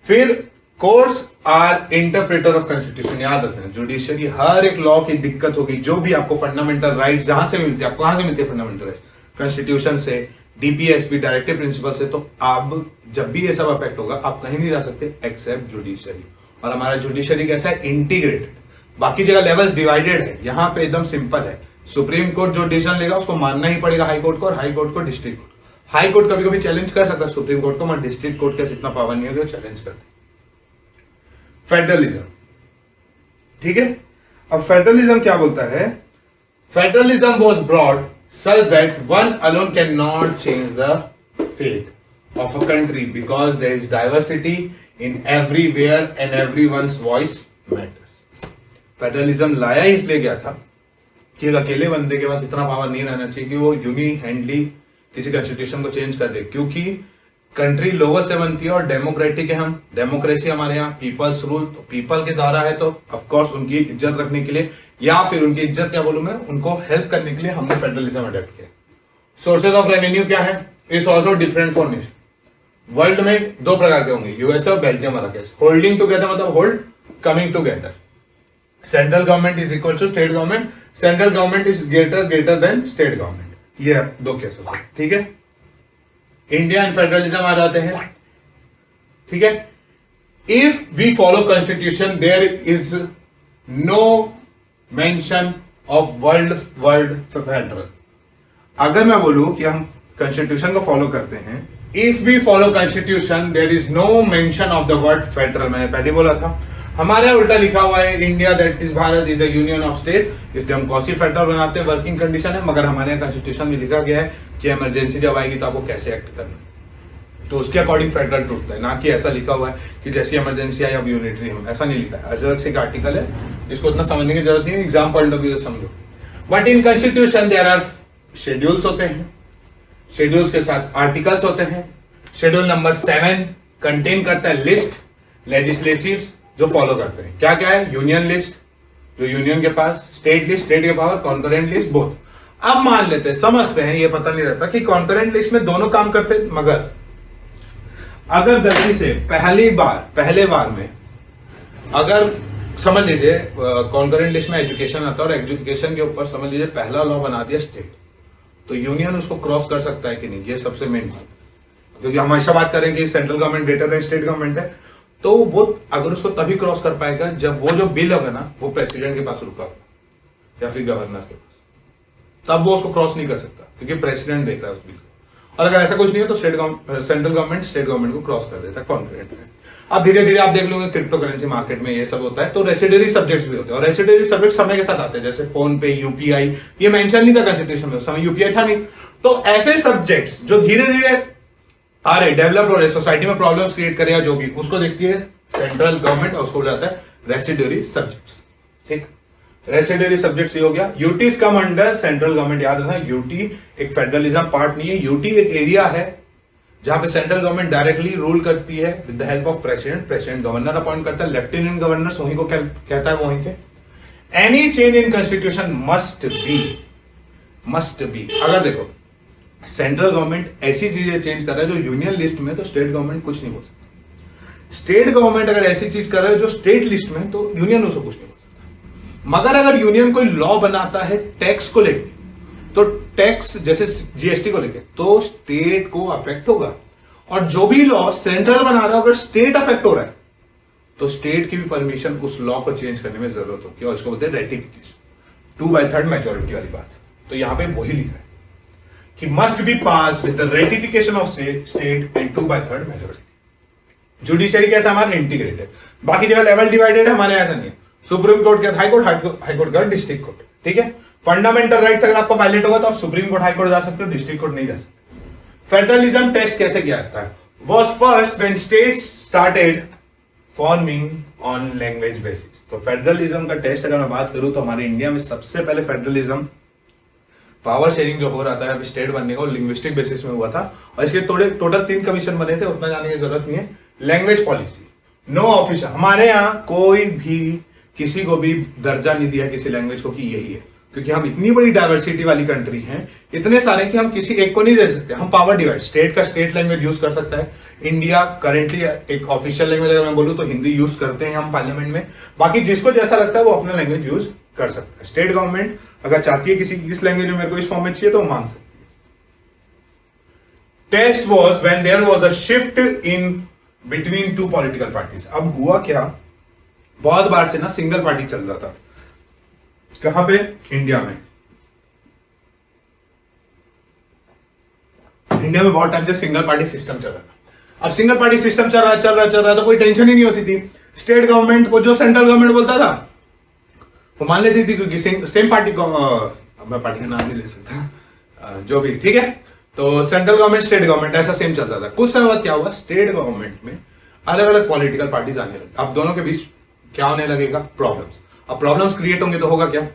फिर courts are interpreter of constitution, याद रखना, जुडिशियरी हर एक लॉ की दिक्कत होगी, जो भी आपको फंडामेंटल राइट्स जहां से मिलते हैं, आपको कहां से मिलते हैं फंडामेंटल राइट्स? कॉन्स्टिट्यूशन से, डीपीएसपी डायरेक्टिव प्रिंसिपल से। तो आप जब भी ये सब अफेक्ट होगा आप कहीं नहीं जा सकते एक्सेप्ट जुडिशियरी। और हमारा जुडिशियरी कैसा है? इंटीग्रेटेड, बाकी जगह लेवल्स डिवाइडेड है, यहां पे एकदम सिंपल है। सुप्रीम कोर्ट जो डिसीजन लेगा उसको मानना ही पड़ेगा हाई कोर्ट को, और हाई कोर्ट को डिस्ट्रिक्ट कोर्ट। हाई कोर्ट कभी कभी चैलेंज कर सकता है सुप्रीम कोर्ट को, मगर डिस्ट्रिक्ट कोर्ट के इतना पावर नहीं है जो चैलेंज करते। फेडरलिज्म, ठीक है। अब फेडरलिज्म क्या बोलता है? Federalism was brought such that one alone can not change the faith of a country because there is diversity in everywhere and everyone's voice matters. Federalism लाया ही इसलिए गया था कि एक अकेले बंदे के पास इतना पावर नहीं रहना चाहिए कि वो यूनी हैंडली किसी कॉन्स्टिट्यूशन को चेंज कर दे, क्योंकि कंट्री लोगों से बनती है और डेमोक्रेटिक है, हम डेमोक्रेसी हमारे यहाँ, पीपल्स रूल, तो पीपल के द्वारा है, तो ऑफकोर्स उनकी इज्जत रखने के लिए, या फिर उनकी इज्जत क्या बोलूं मैं, उनको हेल्प करने के लिए हमने फेडरलिज्म अडॉप्ट किया। सोर्सेज ऑफ रेवेन्यू क्या है? Is also different for nation. World में दो प्रकार के होंगे, यूएसए और बेल्जियम वाला केस। होल्डिंग टुगेदर मतलब hold, coming together. Central government is equal to state government, central government is greater than state government. ये दो केस होते हैं, ठीक है। इंडिया एंड फेडरलिज्म आ जाते हैं, ठीक है। If we follow constitution there is no mention of word federal. अगर मैं बोलूं कि हम कॉन्स्टिट्यूशन को फॉलो करते हैं, if we follow constitution there is no mention of the word federal. मैंने पहले बोला था, हमारे उल्टा लिखा हुआ है India that is Bharat is a union of state, इसलिए हम क्वासी फेडरल बनाते हैं, वर्किंग कंडीशन है। मगर हमारे यहाँ कॉन्स्टिट्यूशन में लिखा गया है कि इमरजेंसी जब आएगी तो आपको कैसे एक्ट करना है, तो उसके अकॉर्डिंग फेडरल टूटता है, ना कि ऐसा लिखा हुआ है कि जैसी इमरजेंसी आई अब यूनिटरी हम, ऐसा नहीं लिखा है। अलग से एक आर्टिकल है, इसको इतना समझने की जरूरत नहीं है, एग्जाम पॉइंट ऑफ व्यू से समझो। But in constitution there are schedules होते हैं, शेड्यूल्स के साथ आर्टिकल्स होते हैं। शेड्यूल नंबर 7 कंटेन करता है लिस्ट लेजिस्लेटिव्स जो फॉलो करते हैं। क्या क्या है? यूनियन लिस्ट जो यूनियन के पास, स्टेट लिस्ट स्टेट के पावर, कॉन्करेंट लिस्ट बोथ। अब मान लेते हैं, समझते हैं, ये पता नहीं रहता कि कॉन्करेंट लिस्ट में दोनों काम करते, मगर अगर गलती से पहले बार में अगर समझ लीजिए कॉन्करेंट लिस्ट में एजुकेशन आता है और एजुकेशन के ऊपर समझ लीजिए पहला लॉ बना दिया स्टेट, तो यूनियन उसको क्रॉस कर सकता है कि नहीं, ये सबसे मेन बात। क्योंकि हम हमेशा बात करें कि central government greater than state government है, तो वो अगर उसको तभी क्रॉस कर पाएगा जब वो जो बिल होगा ना वो प्रेसिडेंट के पास रुका होगा या फिर गवर्नर के पास, तब वो उसको क्रॉस नहीं कर सकता क्योंकि प्रेसिडेंट देख रहा है उस बिल को। और अगर ऐसा कुछ नहीं है तो सेंट्रल गवर्नमेंट स्टेट गवर्नमेंट को क्रॉस कर देता है कॉन्फिडेंट है। अब धीरे धीरे आप देख लोगे क्रिप्टो करेंसी मार्केट में ये सब होता है, तो रेसिडरी सब्जेक्ट्स भी होते हैं और रेसिडरी सब्जेक्ट समय के साथ आते हैं, जैसे फोन पे, यूपीआई, ये मेंशन नहीं था कॉन्स्टिट्यूशन में, उस समय यूपीआई था नहीं। तो ऐसे सब्जेक्ट्स जो धीरे धीरे आ रहे, डेवलप हो रहे, सोसाइटी में प्रॉब्लम्स क्रिएट करेगा जो भी, उसको देखती है सेंट्रल गवर्नमेंट और उसको बुलाता है रेसिडरी सब्जेक्ट्स। ठीक, रेसिडरी सब्जेक्ट्स ये हो गया। UTs come under central government, याद रखना यूटी एक फेडरलिज्म पार्ट नहीं है, यूटी एक एरिया है जहां पे सेंट्रल गवर्नमेंट डायरेक्टली रूल करती है with the help of president. President governor appoint करता है, लेफ्टिनेंट गवर्नर वहीं को कहता है वहीं के। Any change in constitution must be, अगर देखो सेंट्रल गवर्नमेंट ऐसी चीजें चेंज कर रहा है जो यूनियन लिस्ट में, तो स्टेट गवर्नमेंट कुछ नहीं बोल सकता। स्टेट गवर्नमेंट अगर ऐसी चीज कर रहा है जो स्टेट लिस्ट में, तो यूनियन उसको कुछ नहीं बोल सकता। मगर अगर यूनियन कोई लॉ बनाता है टैक्स को लेकर, तो टैक्स जैसे जीएसटी को लेकर, तो स्टेट को अफेक्ट होगा। और जो भी लॉ सेंट्रल बना रहा है अगर स्टेट अफेक्ट हो रहा है, तो स्टेट की भी परमिशन उस लॉ को चेंज करने में जरूरत होती है और इसको बोलते हैं रेटिफिकेशन, 2/3 मेजोरिटी वाली बात। तो यहां पे वही लिखा है कि must be pass with the ratification of state and 2/3 majority. Judiciary कैसा हमारा इंटीग्रेटेड, बाकी जगह लेवल डिवाइडेड, हमारे ऐसा नहीं है। सुप्रीम कोर्ट के हाई कोर्ट का डिस्ट्रिक्ट कोर्ट, ठीक है। फंडामेंटल राइट्स अगर आपका वायलेट होगा तो आप सुप्रीम कोर्ट, हाई कोर्ट जा सकते हो, डिस्ट्रिक्ट कोर्ट नहीं जा सकते। फेडरलिज्म टेस्ट कैसे किया जाता है? Was first when states started forming on language basis. तो फेडरलिज्म का टेस्ट अगर मैं बात करूं तो हमारे इंडिया में सबसे पहले फेडरलिज्म पावर शेयरिंग जो हो रहा था स्टेट बनने को लिंग्विस्टिक बेसिस में हुआ था। और इसके टोटल 3 कमीशन बने थे, उतना जाने की जरूरत नहीं है। लैंग्वेज पॉलिसी, नो ऑफिशियल, हमारे यहाँ कोई भी किसी को भी दर्जा नहीं दिया किसी लैंग्वेज को कि यही है, क्योंकि हम इतनी बड़ी डाइवर्सिटी वाली कंट्री हैं, इतने सारे कि हम किसी एक को नहीं दे सकते। हम पावर डिवाइड, स्टेट का स्टेट लैंग्वेज यूज कर सकता है। इंडिया करेंटली एक ऑफिशियल लैंग्वेज अगर मैं बोलूं तो हिंदी यूज करते हैं हम पार्लियामेंट में, बाकी जिसको जैसा लगता है वो अपना लैंग्वेज यूज कर सकता है। स्टेट गवर्नमेंट अगर चाहती है किसी इस लैंग्वेज में मेरे को इस फॉर्म में चाहिए तो मांग सकती है। Test was when there was a shift in between 2 political parties. अब हुआ क्या, बहुत बार से ना सिंगल पार्टी चल रहा था। कहां पे? इंडिया में। इंडिया में बहुत टाइम से सिंगल पार्टी सिस्टम चल रहा था। अब सिंगल पार्टी सिस्टम चल रहा तो कोई टेंशन ही नहीं होती थी। स्टेट गवर्नमेंट को जो सेंट्रल गवर्नमेंट बोलता था वो मान लेती थी, क्योंकि सेम पार्टी को, मैं पार्टी का नाम नहीं ले सकता, जो भी, ठीक है। तो सेंट्रल गवर्नमेंट स्टेट गवर्नमेंट ऐसा सेम चलता था। कुछ समय बाद क्या हुआ, स्टेट गवर्नमेंट में अलग अलग पॉलिटिकल पार्टीज आने लगे। अब दोनों के बीच क्या होने लगेगा, प्रॉब्लम्स। अब प्रॉब्लम्स क्रिएट होंगे तो होगा क्या,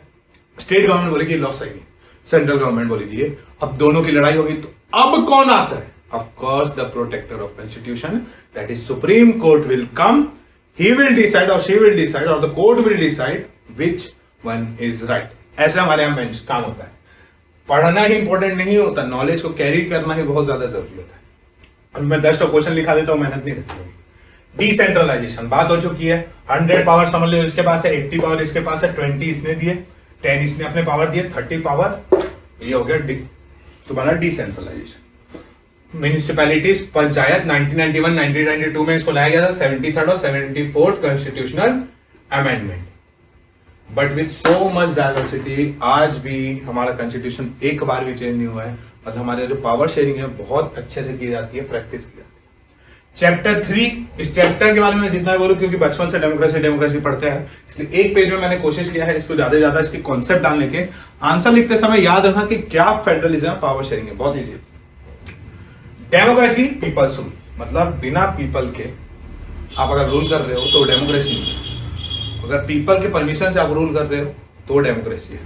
स्टेट गवर्नमेंट बोलेगी लॉ सही है, सेंट्रल गवर्नमेंट बोलेगी ये। अब दोनों की लड़ाई होगी तो अब कौन आता है? Of course the protector of constitution, that is supreme court will come, he will decide और शी विल डिसाइड और the court will decide which one is right. ऐसा हमारे यहाँ काम होता है। पढ़ना ही इंपॉर्टेंट नहीं होता, नॉलेज को कैरी करना ही बहुत ज्यादा जरूरी होता है। अब मैं 10 क्वेश्चन लिखा देता हूं, मेहनत नहीं रखनी होगी। डिसेंट्रलाइजेशन बात हो चुकी है। 100 पावर समझ लो इसके पास है, 80 पावर इसके पास है, 20 इसने दिए, 10 इसने अपने पावर दिए, 30 पावर, ये हो गया तो बना डिसेंट्रलाइजेशन। म्यूनिसिपैलिटीज, पंचायत 1991-1992 में इसको लाया गया था, 73rd और 74th constitutional amendment. But with so much diversity आज भी हमारा कॉन्स्टिट्यूशन एक बार भी चेंज नहीं हुआ है। और हमारे जो पावर शेयरिंग है बहुत अच्छे से की जाती है, प्रैक्टिस की जाती है। चैप्टर 3, इस चैप्टर के बारे में जितना बोलूं, क्योंकि बचपन से डेमोक्रेसी पढ़ते हैं, इसलिए एक पेज में मैंने कोशिश किया है इसको ज्यादा से ज्यादा इसकी कॉन्सेप्ट डालने के। आंसर लिखते समय याद रखना कि क्या फेडरलिज्म, पावर शेयरिंग है, बहुत ईजी। डेमोक्रेसी पीपल्स रूल, मतलब बिना पीपल के आप अगर रूल कर रहे हो तो डेमोक्रेसी है। अगर पीपल के परमिशन से आप रूल कर रहे हो तो डेमोक्रेसी है।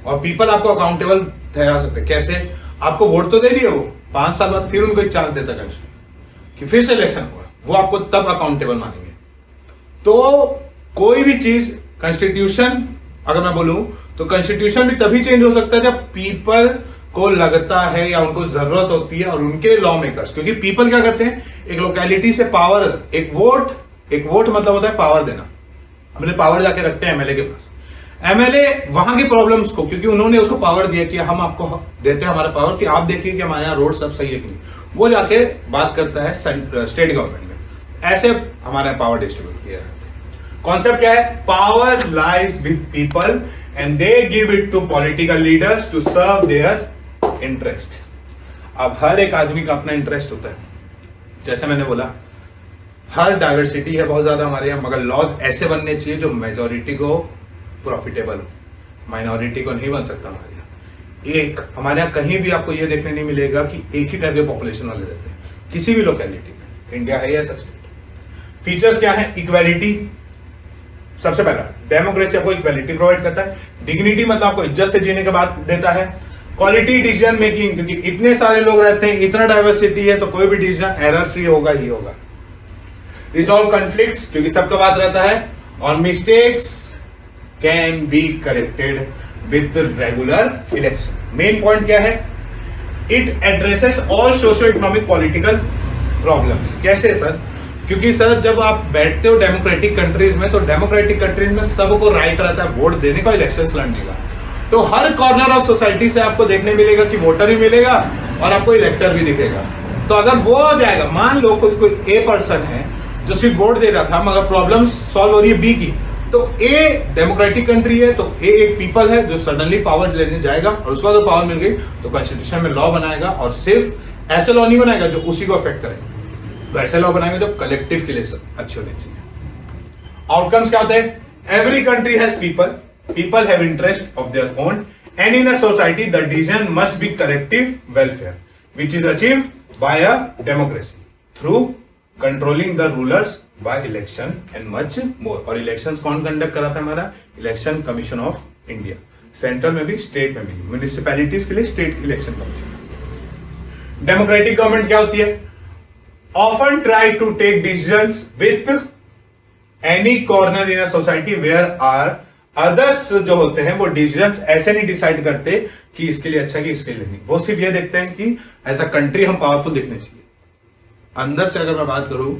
और पीपल आपको अकाउंटेबल ठहरा सकते हैं। कैसे? आपको वोट तो दे दिए, वो 5 साल बाद फिर उनको एक चांस देता है कि फिर से इलेक्शन हुआ, वो आपको तब अकाउंटेबल मानेंगे। तो कोई भी चीज, कॉन्स्टिट्यूशन अगर मैं बोलूं तो कॉन्स्टिट्यूशन भी तभी चेंज हो सकता है जब पीपल को लगता है या उनको जरूरत होती है और उनके लॉ मेकर्स, क्योंकि पीपल क्या करते हैं, एक लोकेलिटी से पावर, एक वोट मतलब होता है पावर देना। हमने पावर जाके रखते हैं एमएलए के पास। एमएलए वहां की प्रॉब्लम्स को, क्योंकि उन्होंने उसको पावर दिया कि हम आपको देते हैं हमारा पावर कि आप देखिए कि हमारे यहाँ रोड सब सही है कि नहीं, वो जाके बात करता है स्टेट गवर्नमेंट में। ऐसे हमारे यहाँ पावर डिस्ट्रीब्यूट किया है। कॉन्सेप्ट क्या है? Power lies with people and they give it to political leaders to serve their interest. अब हर एक आदमी का अपना इंटरेस्ट होता है। जैसे मैंने बोला, हर डाइवर्सिटी है बहुत ज्यादा हमारे यहाँ, मगर लॉज ऐसे बनने चाहिए जो मेजोरिटी को प्रॉफिटेबल हो, माइनॉरिटी को नहीं बन सकता हमारे यहाँ। एक हमारे यहाँ कहीं भी आपको ये देखने नहीं मिलेगा कि एक ही टाइप के पॉपुलेशन वाले रहते हैं किसी भी लोकेलिटी में। इंडिया है ऐसा स्टेट। फीचर्स क्या है? इक्वालिटी सबसे पहला। डेमोक्रेसी आपको इक्वालिटी प्रोवाइड करता है। डिग्निटी मतलब आपको इज्जत से जीने के बाद देता है। क्वालिटी डिसीजन मेकिंग, क्योंकि इतने सारे लोग रहते हैं, इतना डाइवर्सिटी है, तो कोई भी डिसीजन एरर फ्री होगा ही होगा। रिजॉल्व कॉन्फ्लिक्ट्स, क्योंकि सबका बात रहता है। और mistakes can be corrected with regular election. Main point क्या है? It addresses all socio economic political problems. कैसे सर? क्योंकि सर जब आप बैठते हो डेमोक्रेटिक कंट्रीज में, तो डेमोक्रेटिक कंट्रीज में सबको राइट रहता है वोट देने का, इलेक्शंस लड़ने का। तो हर कॉर्नर ऑफ सोसाइटी से आपको देखने मिलेगा कि वोटर भी मिलेगा और आपको इलेक्टर भी दिखेगा। तो अगर वो हो जाएगा, मान लो कोई ए पर्सन है जो सिर्फ वोट दे रहा था मगर प्रॉब्लम सॉल्व हो रही है बी की, तो ए डेमोक्रेटिक कंट्री है, तो ए एक पीपल है जो सडनली पावर लेने जाएगा और उसको अगर पावर मिल गई तो कॉन्स्टिट्यूशन में लॉ बनाएगा, और सिर्फ ऐसे लॉ नहीं बनाएगा जो उसी को अफेक्ट करे, तो ऐसे लॉ बनाएंगे जो कलेक्टिव के लिए अच्छे होने चाहिए। आउटकम्स क्या होते हैं? Every country has people, people have interest of their own, and in a society the decision must be collective welfare, which is achieved by a democracy through controlling the rulers by election and much more। और elections कौन conduct कराता है? हमारा election commission of India. Central में भी, state में भी, municipalities के लिए state election commission. Democratic government क्या होती है? Often try to take decisions with any corner in a society where are others जो होते हैं वो डिसीजंस ऐसे नहीं डिसाइड करते कि इसके लिए अच्छा कि इसके लिए नहीं। वो सिर्फ ये देखते हैं कि एज अ कंट्री हम पावरफुल दिखने चाहिए। अंदर से अगर मैं बात करूं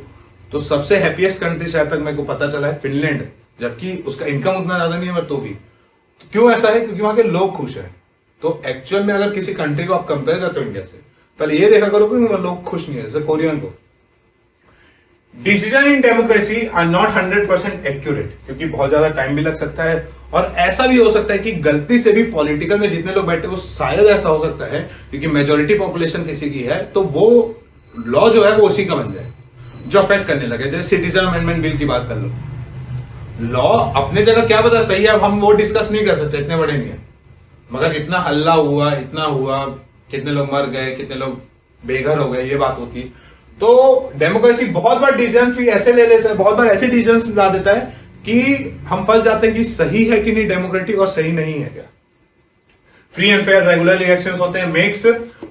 तो सबसे हैप्पीएस्ट कंट्री शायद तक मेरे को पता चला है फिनलैंड है, जबकि उसका इनकम उतना ज्यादा नहीं है, पर तो भी। तो क्यों ऐसा है? क्योंकि वहां के लोग खुश हैं। तो एक्चुअल में अगर किसी कंट्री को आप कंपेयर करते हो इंडिया से, पहले ये देखा करो कि लोग खुश नहीं है। जैसे कोरियन को decision in democracy are not 100% accurate, क्योंकि बहुत ज्यादा टाइम भी लग सकता है, और ऐसा भी हो सकता है कि गलती से भी पॉलिटिकल में जितने लोग बैठे वो शायद ऐसा हो सकता है क्योंकि मेजोरिटी पॉपुलेशन किसी की है, तो वो लॉ जो है वो उसी का बन जाए जो अफेक्ट करने लगे। जैसे सिटीजन अमेंडमेंट बिल की बात कर लो, लॉ अपने जगह क्या पता सही है, हम वो डिस्कस नहीं कर सकते, इतने बड़े नहीं है, मगर इतना हल्ला हुआ, इतना हुआ, कितने लोग मर गए, कितने लोग बेघर हो गए, ये बात होती। तो डेमोक्रेसी बहुत बार डिसीजन भी ऐसे ले लेता है, बहुत बार ऐसे डिसीजन ला देता है कि हम फंस जाते हैं कि सही है कि नहीं डेमोक्रेटिक और सही नहीं है क्या। Free and fair regular elections होते हैं, makes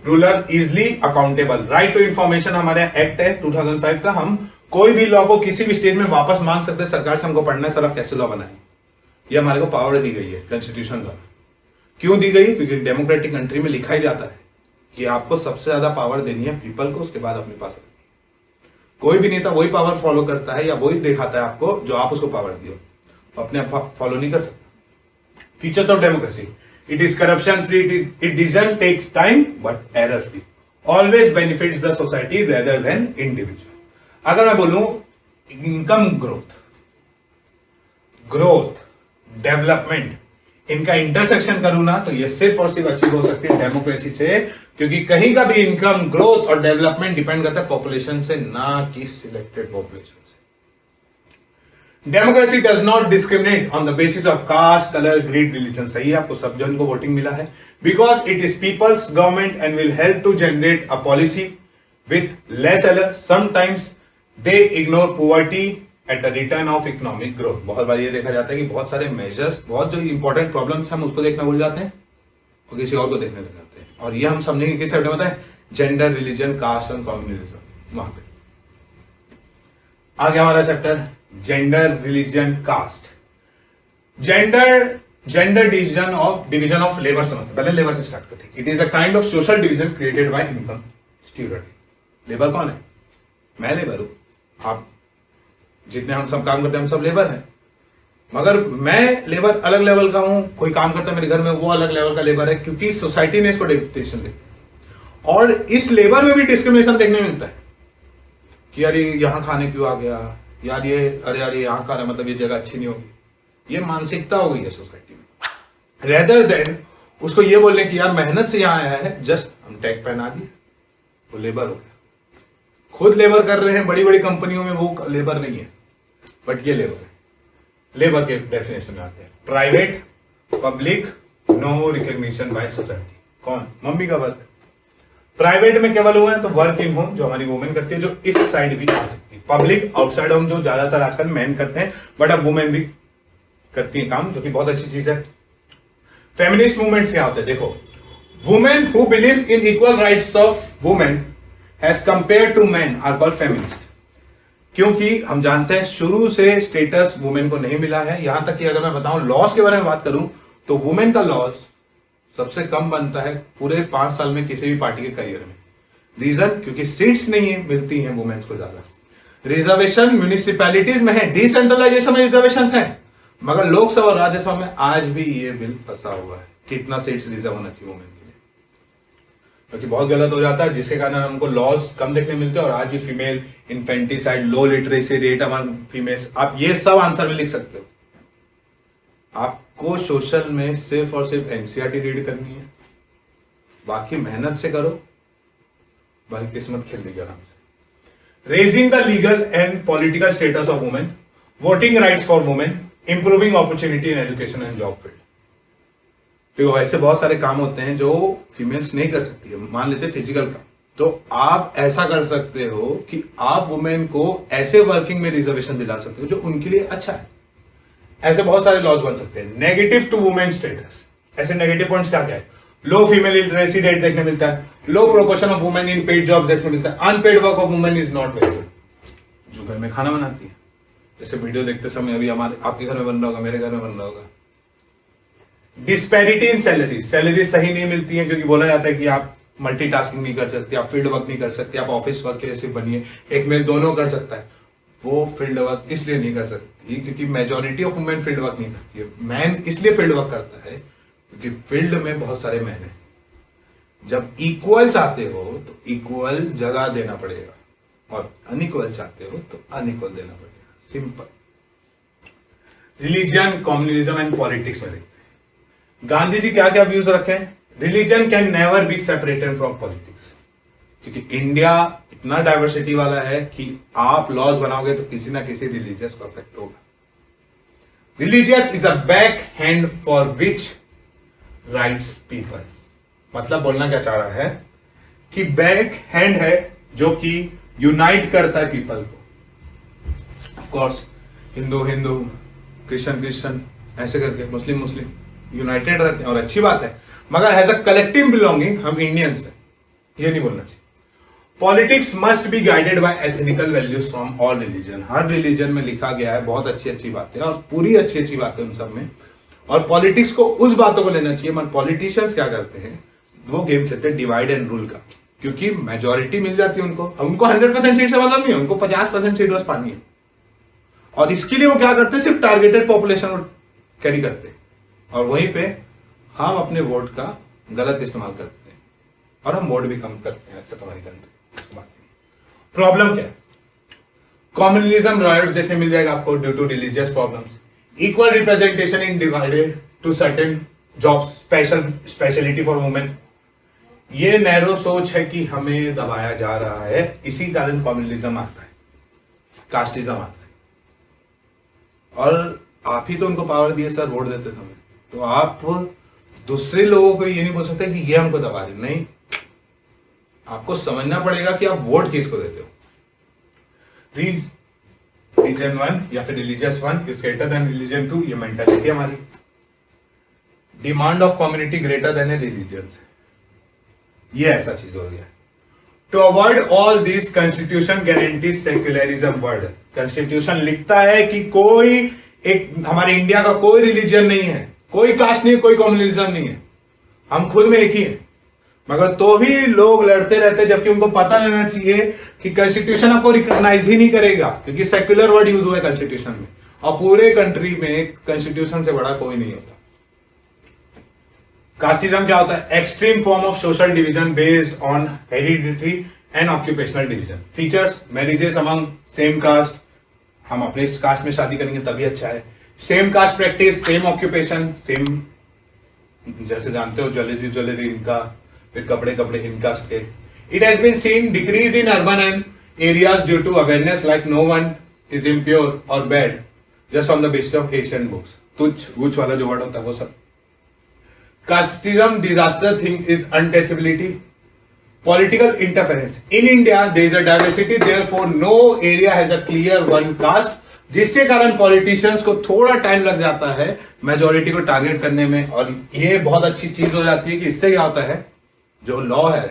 ruler easily accountable. Right to information हमारे एक्ट है 2005 का, हम कोई भी लॉ को किसी भी स्टेट में वापस मांग सकते हैं सरकार से, हमको पढ़ना है सर आप कैसे लॉ बनाए। ये हमारे को पावर दी गई है कॉन्स्टिट्यूशन द्वारा। क्यों दी गई है? क्योंकि डेमोक्रेटिक कंट्री में लिखा ही जाता है कि आपको सबसे ज्यादा पावर देनी है पीपल को, उसके बाद अपने पास। कोई भी नेता वही पावर फॉलो करता है या वही दिखाता है आपको जो आप उसको पावर दियो, अपने आप फॉलो नहीं कर सकता। Features of democracy, it is corruption free, it decision takes time but error free, always benefits the society rather than individual. अगर मैं बोलूं इनकम ग्रोथ डेवलपमेंट, इनका इंटरसेक्शन करूं ना, तो ये सिर्फ और सिर्फ अचीव हो सकती है डेमोक्रेसी से, क्योंकि कहीं का भी इनकम ग्रोथ और डेवलपमेंट डिपेंड करता है पॉपुलेशन से, ना कि सिलेक्टेड पॉपुलेशन से। Democracy does not discriminate on the basis of caste, colour, greed, religion. सही है, आपको सब जन को वोटिंग मिला है, because it is people's government and will help to generate a policy with less error. Sometimes they ignore poverty at the return of economic growth. बहुत बार ये देखा जाता है कि बहुत सारे मेजर्स, बहुत जो इंपॉर्टेंट प्रॉब्लम्स हम उसको देखना भूल जाते हैं और किसी और को देखने लग जाते हैं, और ये हम समझेंगे किस साइड में होता है, gender, religion, caste and communism. वहां पे आगे हमारा chapter gender, religion, caste. Gender division of labour समझते, पहले लेबर से स्टार्ट करते हैं। It is a kind of social division created by income stereotype. Labour कौन है? मैं लेबर हूं, आप जितने हम सब काम करते हैं हम सब लेबर हैं। मगर मैं लेबर अलग लेवल का हूं, कोई काम करता है मेरे घर में वो अलग लेवल का लेबर है, क्योंकि सोसाइटी ने इसको डिस्क्रिमिनेशन दी। और इस लेबर में भी डिस्क्रिमिनेशन देखने मिलता है कि यार ये यहां खाने क्यों आ गया, यार ये अरे यार ये यहां खा रहा है मतलब ये जगह अच्छी नहीं होगी। ये मानसिकता हो गई है सोसाइटी में, रेदर देन उसको ये बोलने की यार मेहनत से यहां आया है, जस्ट हम टैग पहना दिए, वो लेबर हो गया। खुद लेबर कर रहे हैं बड़ी बड़ी कंपनियों में, वो लेबर नहीं है, बट ये लेबर है। लेबर के डेफिनेशन में आते हैं private, public, no recognition by society. कौन? मम्मी का वर्क। प्राइवेट में केवल हुआ है तो वर्क इन होम जो हमारी वुमेन करती है, जो इस साइड भी आ सकती है। पब्लिक आउटसाइड होम जो ज्यादातर आजकल मैन करते हैं, बट अब वुमेन भी करती है काम, जो कि बहुत अच्छी चीज है। फेमिनिस्ट मूवमेंट क्या होते हैं देखो, women who believes in equal rights of women as compare to man are called feminist. क्योंकि हम जानते हैं शुरू से स्टेटस वुमेन को नहीं मिला है। यहां तक कि अगर मैं बताऊं लॉस के बारे में बात करूं तो वुमेन का लॉस सबसे कम बनता है पूरे 5 साल में किसी भी पार्टी के करियर में। रीजन? क्योंकि सीट्स नहीं मिलती हैं वुमेन्स को ज्यादा। रिजर्वेशन म्यूनिसिपैलिटीज में है, डिसेंट्रलाइजेशन में रिजर्वेशन है, मगर लोकसभा और राज्यसभा में आज भी ये बिल फंसा हुआ है कि इतना सीट्स रिजर्व होना चाहिए वुमेन के लिए, क्योंकि बहुत गलत हो जाता है, जिसके कारण हमको लॉस कम देखने मिलते हैं। और आज भी फीमेल इन्फेंटिसाइड, लो लिटरेसी रेट अमंग फीमेल्स, आप ये सब आंसर में लिख सकते हो। आपको सोशल में सिर्फ और सिर्फ एनसीईआरटी रीड करनी है, बाकी मेहनत से करो, भाई किस्मत खेल देगी आराम से। Raising the legal and political status of women, voting rights for women, improving opportunity in education and job field. तो ऐसे बहुत सारे काम होते हैं जो फीमेल्स नहीं कर सकती है। मान लेते फिजिकल काम, तो आप ऐसा कर सकते हो कि आप वुमेन को ऐसे वर्किंग में रिजर्वेशन दिला सकते हो जो उनके लिए अच्छा है। ऐसे बहुत सारे लॉज बन सकते हैं। नेगेटिव टू वुमेन स्टेटस, ऐसे नेगेटिव पॉइंट्स क्या क्या है? लो फीमेल लिटरेसी रेट देखने मिलता है, low proportion of women in paid job देखने मिलता है, unpaid work of women is not very good. जो घर में खाना बनाती है, जैसे वीडियो देखते समय अभी हमारे आपके घर में बन रहा होगा, मेरे घर में बन रहा होगा। डिस्पैरिटी इन सैलरी, सैलरी सही नहीं मिलती है, क्योंकि बोला जाता है कि आप मल्टीटास्किंग नहीं कर सकते, आप फील्ड वर्क नहीं कर सकते, आप ऑफिस वर्क के लिए सिर्फ बनिए, एक मेल दोनों कर सकता है। वो फील्ड वर्क इसलिए नहीं कर सकती क्योंकि majority of women field work नहीं करती है। मैन इसलिए फील्ड वर्क करता है क्योंकि फील्ड में बहुत सारे मैन हैं। जब इक्वल चाहते हो तो इक्वल जगह देना पड़ेगा, और अनइक्वल चाहते हो तो अनइक्वल देना पड़ेगा, simple. Religion, communism and politics में देखते हैं गांधी जी क्या क्या व्यूज रखे हैं। Religion can never be separated from politics, क्योंकि इंडिया इतना डाइवर्सिटी वाला है कि आप लॉज बनाओगे तो किसी ना किसी रिलीजियस को अफेक्ट होगा। Religious is a back hand for which rights people, मतलब बोलना क्या चाह रहा है कि बैक हैंड है जो कि यूनाइट करता है पीपल को। Of course Hindu Hindu, Christian Christian, ऐसे करके मुस्लिम मुस्लिम यूनाइटेड रहते हैं और अच्छी बात है, मगर एज अ कलेक्टिव बिलोंगिंग हम इंडियंस हैं, ये नहीं बोलना चाहिए। Politics must be guided by ethnical values from all religion, her religion में लिखा गया है, बहुत अच्छी अच्छी बातें और पूरी अच्छी अच्छी बातें उन सब में। और पॉलिटिक्स को उस बातों को लेना चाहिए। मगर पॉलिटिशियंस क्या करते हैं, वो गेम खेलते हैं डिवाइड एंड रूल का, क्योंकि मेजोरिटी मिल जाती है उनको 100% सीट से मतलब नहीं है, उनको 50% सीट बस पानी है। और इसके लिए वो क्या करते हैं, सिर्फ टारगेटेड पॉपुलेशन कैरी करते हैं, और वहीं पे हम अपने वोट का गलत इस्तेमाल करते हैं और हम वोट भी कम करते हैं। ऐसा हमारी कंट्री। प्रॉब्लम क्या है? कॉम्युनलिज्म राइट्स देखने मिल जाएगा आपको due to religious problems. Equal representation in divided to certain jobs, speciality for women. ये नैरो सोच है कि हमें दबाया जा रहा है, इसी कारण कॉम्युनलिज्म आता है, कास्टिज्म आता है। और आप ही तो उनको पावर दिए सर वोट देते समय, तो आप दूसरे लोगों को ये नहीं बोल सकते कि ये हमको दबा रहे। नहीं, आपको समझना पड़ेगा कि आप वोट किसको देते हो। रीजन 1 या फिर religious 1 is greater than religion 2, ये मेंटालिटी हमारी। Demand of community greater than a religion, ये ऐसा चीज हो गया। To avoid all this constitution guarantees secularism word. Constitution लिखता है कि कोई एक हमारे इंडिया का कोई रिलीजन नहीं है, कोई कास्ट नहीं है, कोई कम्युनलिज्म नहीं है, हम खुद में एक ही है। मगर तो भी लोग लड़ते रहते, जबकि उनको पता रहना चाहिए कि कॉन्स्टिट्यूशन आपको रिकॉग्नाइज ही नहीं करेगा, क्योंकि सेक्युलर वर्ड यूज हुआ है कॉन्स्टिट्यूशन में। और पूरे कंट्री में कॉन्स्टिट्यूशन से बड़ा कोई नहीं होता। कास्टिज्म क्या होता है? Extreme form of social division based on hereditary and occupational division. Features: marriages among same caste, हम अपने कास्ट में शादी करेंगे तभी अच्छा है। Same caste practice, same occupation, same, जैसे जानते हो ज्वेलरी इनका, फिर कपड़े इन कास्ट के। It has been seen decrease in urban and areas due to awareness like no one is impure or bad just on the basis of Asian books. तुच्छ गुच्छ वाला जो वर्ड होता है वो सब। Casteism disaster thing is untouchability. Political interference. In India, there is a diversity, therefore no area has a clear one caste. जिसके कारण पॉलिटिशियंस को थोड़ा टाइम लग जाता है मेजोरिटी को टारगेट करने में, और ये बहुत अच्छी चीज हो जाती है कि इससे क्या होता है, जो लॉ है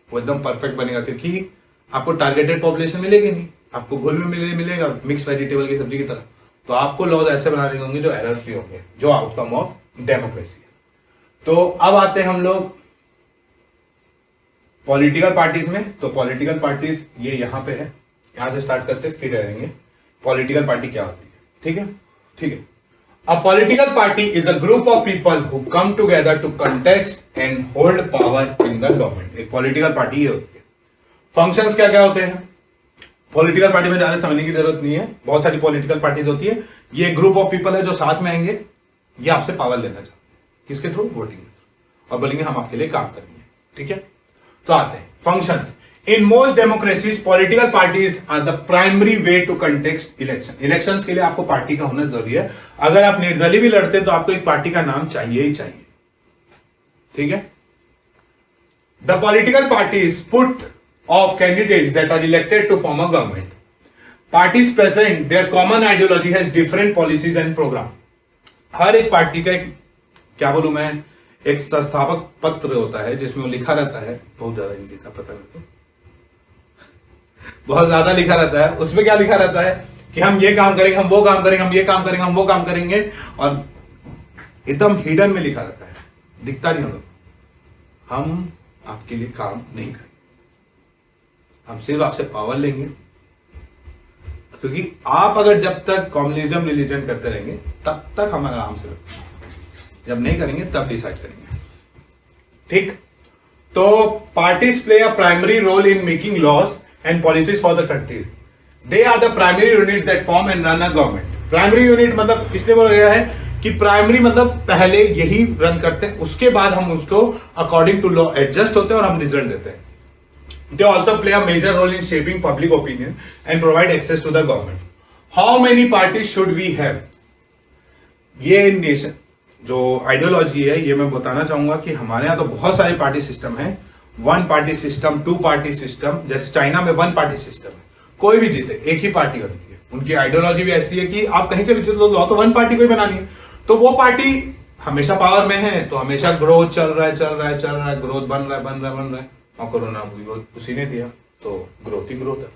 वो एकदम परफेक्ट बनेगा, क्योंकि आपको टारगेटेड पॉपुलेशन मिलेगी नहीं, आपको घुल में मिलेगा मिक्स वेजिटेबल की सब्जी की तरह। तो आपको लॉज ऐसे बनाने होंगे जो एरर फ्री होंगे, जो आउटकम ऑफ डेमोक्रेसी। तो अब आते हैं हम लोग पॉलिटिकल पार्टीज में। तो पॉलिटिकल पार्टीज ये यहां पे है, यहां से स्टार्ट करते फिर रहेंगे पॉलिटिकल पार्टी क्या होती है। ठीक है, ठीक है। A political party is a group of people who come together to contest and hold power in the government. एक पॉलिटिकल पार्टी ये होती है। फंक्शंस क्या क्या होते हैं पॉलिटिकल पार्टी में? ज्यादा समझने की जरूरत नहीं है, बहुत सारी पॉलिटिकल पार्टीज होती है। ये ग्रुप ऑफ पीपल है जो साथ में आएंगे, ये आपसे पावर लेना चाहते हैं। किसके थ्रू? वोटिंग के थ्रू, और बोलेंगे हम आपके लिए काम करेंगे। ठीक है, तो आते हैं functions. In most democracies political parties are the primary way to contest election. Elections के लिए आपको पार्टी का होना जरूरी है। अगर आप निर्दलीय भी लड़ते हैं तो आपको एक पार्टी का नाम चाहिए ही चाहिए। ठीक है। The political parties put of candidates that are elected to form a government. Parties present there common ideology has different policies and program. हर एक पार्टी का एक, क्या बोलूं मैं, एक संस्थापक पत्र होता है जिसमें वो लिखा रहता है, बहुत ज्यादा हिंदी का पता मेरे को, बहुत ज्यादा लिखा रहता है। उसमें क्या लिखा रहता है कि हम ये काम करेंगे, हम वो काम करेंगे, हम ये काम करेंगे, हम वो काम करेंगे, और एकदम हिडन में लिखा रहता है, दिखता नहीं। हम आपके लिए काम नहीं करेंगे, हम सिर्फ आपसे पावर लेंगे, क्योंकि आप अगर जब तक कम्युनिज्म रिलीजन करते रहेंगे तब तक हम आराम से रहेंगे, जब नहीं करेंगे तब डिसाइड करेंगे। ठीक। तो parties play a primary role in making laws and policies for the country. They are the primary units that form and run a government. Primary unit मतलब इसलिए बोला गया है कि प्राइमरी मतलब पहले यही रन करते हैं, उसके बाद हम उसको अकॉर्डिंग टू लॉ एडजस्ट होते हैं और हम रिजल्ट देते हैं। They also play a major role in shaping public opinion and provide access to the government. How many parties should we have? ये नेशन जो आइडियोलॉजी है, ये मैं बताना चाहूंगा कि हमारे यहाँ तो बहुत सारे पार्टी सिस्टम है। One party system, two party system, जैसे चाइना में वन पार्टी सिस्टम है, कोई भी जीते एक ही पार्टी बनती है। उनकी आइडियोलॉजी भी ऐसी है कि आप कहीं से भी जीते लॉ तो वन पार्टी को ही बनानी है। तो वो पार्टी हमेशा पावर में है, तो हमेशा ग्रोथ चल रहा है, ग्रोथ बन रहा है। और कोरोना उसी ने दिया, तो ग्रोथ ही ग्रोथ है।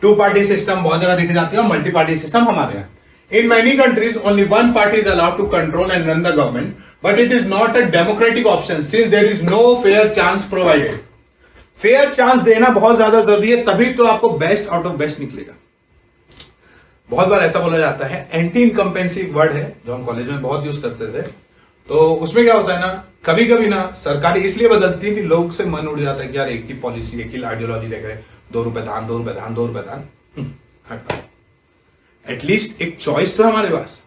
टू पार्टी सिस्टम बहुत जगह दिख जाती है, और मल्टी पार्टी सिस्टम हमारे यहाँ। In many countries only one party is allowed to control and run the government, but it is not a democratic option since there is no fair chance provided. Fair chance देना बहुत ज्यादा जरूरी है, तभी तो आपको बेस्ट आउट ऑफ बेस्ट निकलेगा। बहुत बार ऐसा बोला जाता है, एंटी इनकम्पेंसी वर्ड है जो हम कॉलेज में बहुत यूज करते थे। तो उसमें क्या होता है ना, कभी कभी ना सरकारें इसलिए बदलती है कि लोग से मन उड़ जाता है कि यार एक ही पॉलिसी, एक ही आइडियोलॉजी लेकर 2 रुपए दान, 2 रुपए दान, 2 रुपए दान। एटलीस्ट एक चॉइस तो हमारे पास।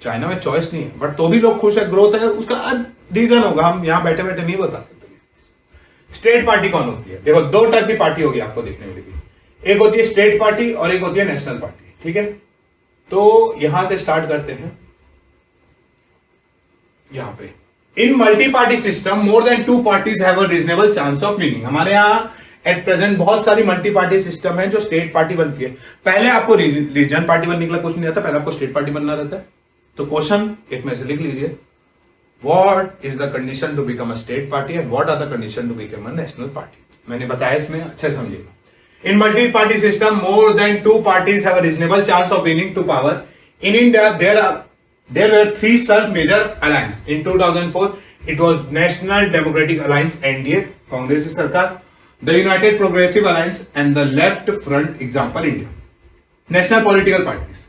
चाइना में चॉइस नहीं है, बट तो भी लोग खुश है, ग्रोथ है। उसका रीजन होगा, हम यहां बैठे बैठे नहीं बता सकते। स्टेट पार्टी कौन होती है? देखो, 2 टाइप की पार्टी होगी, आपको देखने मिलेगी। एक होती है स्टेट पार्टी और एक होती है नेशनल पार्टी। ठीक है, तो यहां से स्टार्ट करते हैं। यहां पे in multi party system more than 2 parties have a reasonable chance of winning. हमारे यहां एट प्रेजेंट बहुत सारी मल्टी पार्टी सिस्टम है जो स्टेट पार्टी बनती है। पहले आपको रीजन पार्टी बनने के लिए कुछ नहीं आता, पहले आपको स्टेट पार्टी बनना रहता है। तो क्वेश्चन एक में से लिख लीजिए, what is the condition to become a state party and what are the condition to become a national party. मैंने बताया, इसमें अच्छे समझिएगा। In multi party system more than 2 parties have a reasonable chance of winning to power. In India there were 3 such major alliances. In 2004, it was National Democratic Alliance (NDA), Congress की सरकार, the United Progressive Alliance and the Left Front, example India. National political parties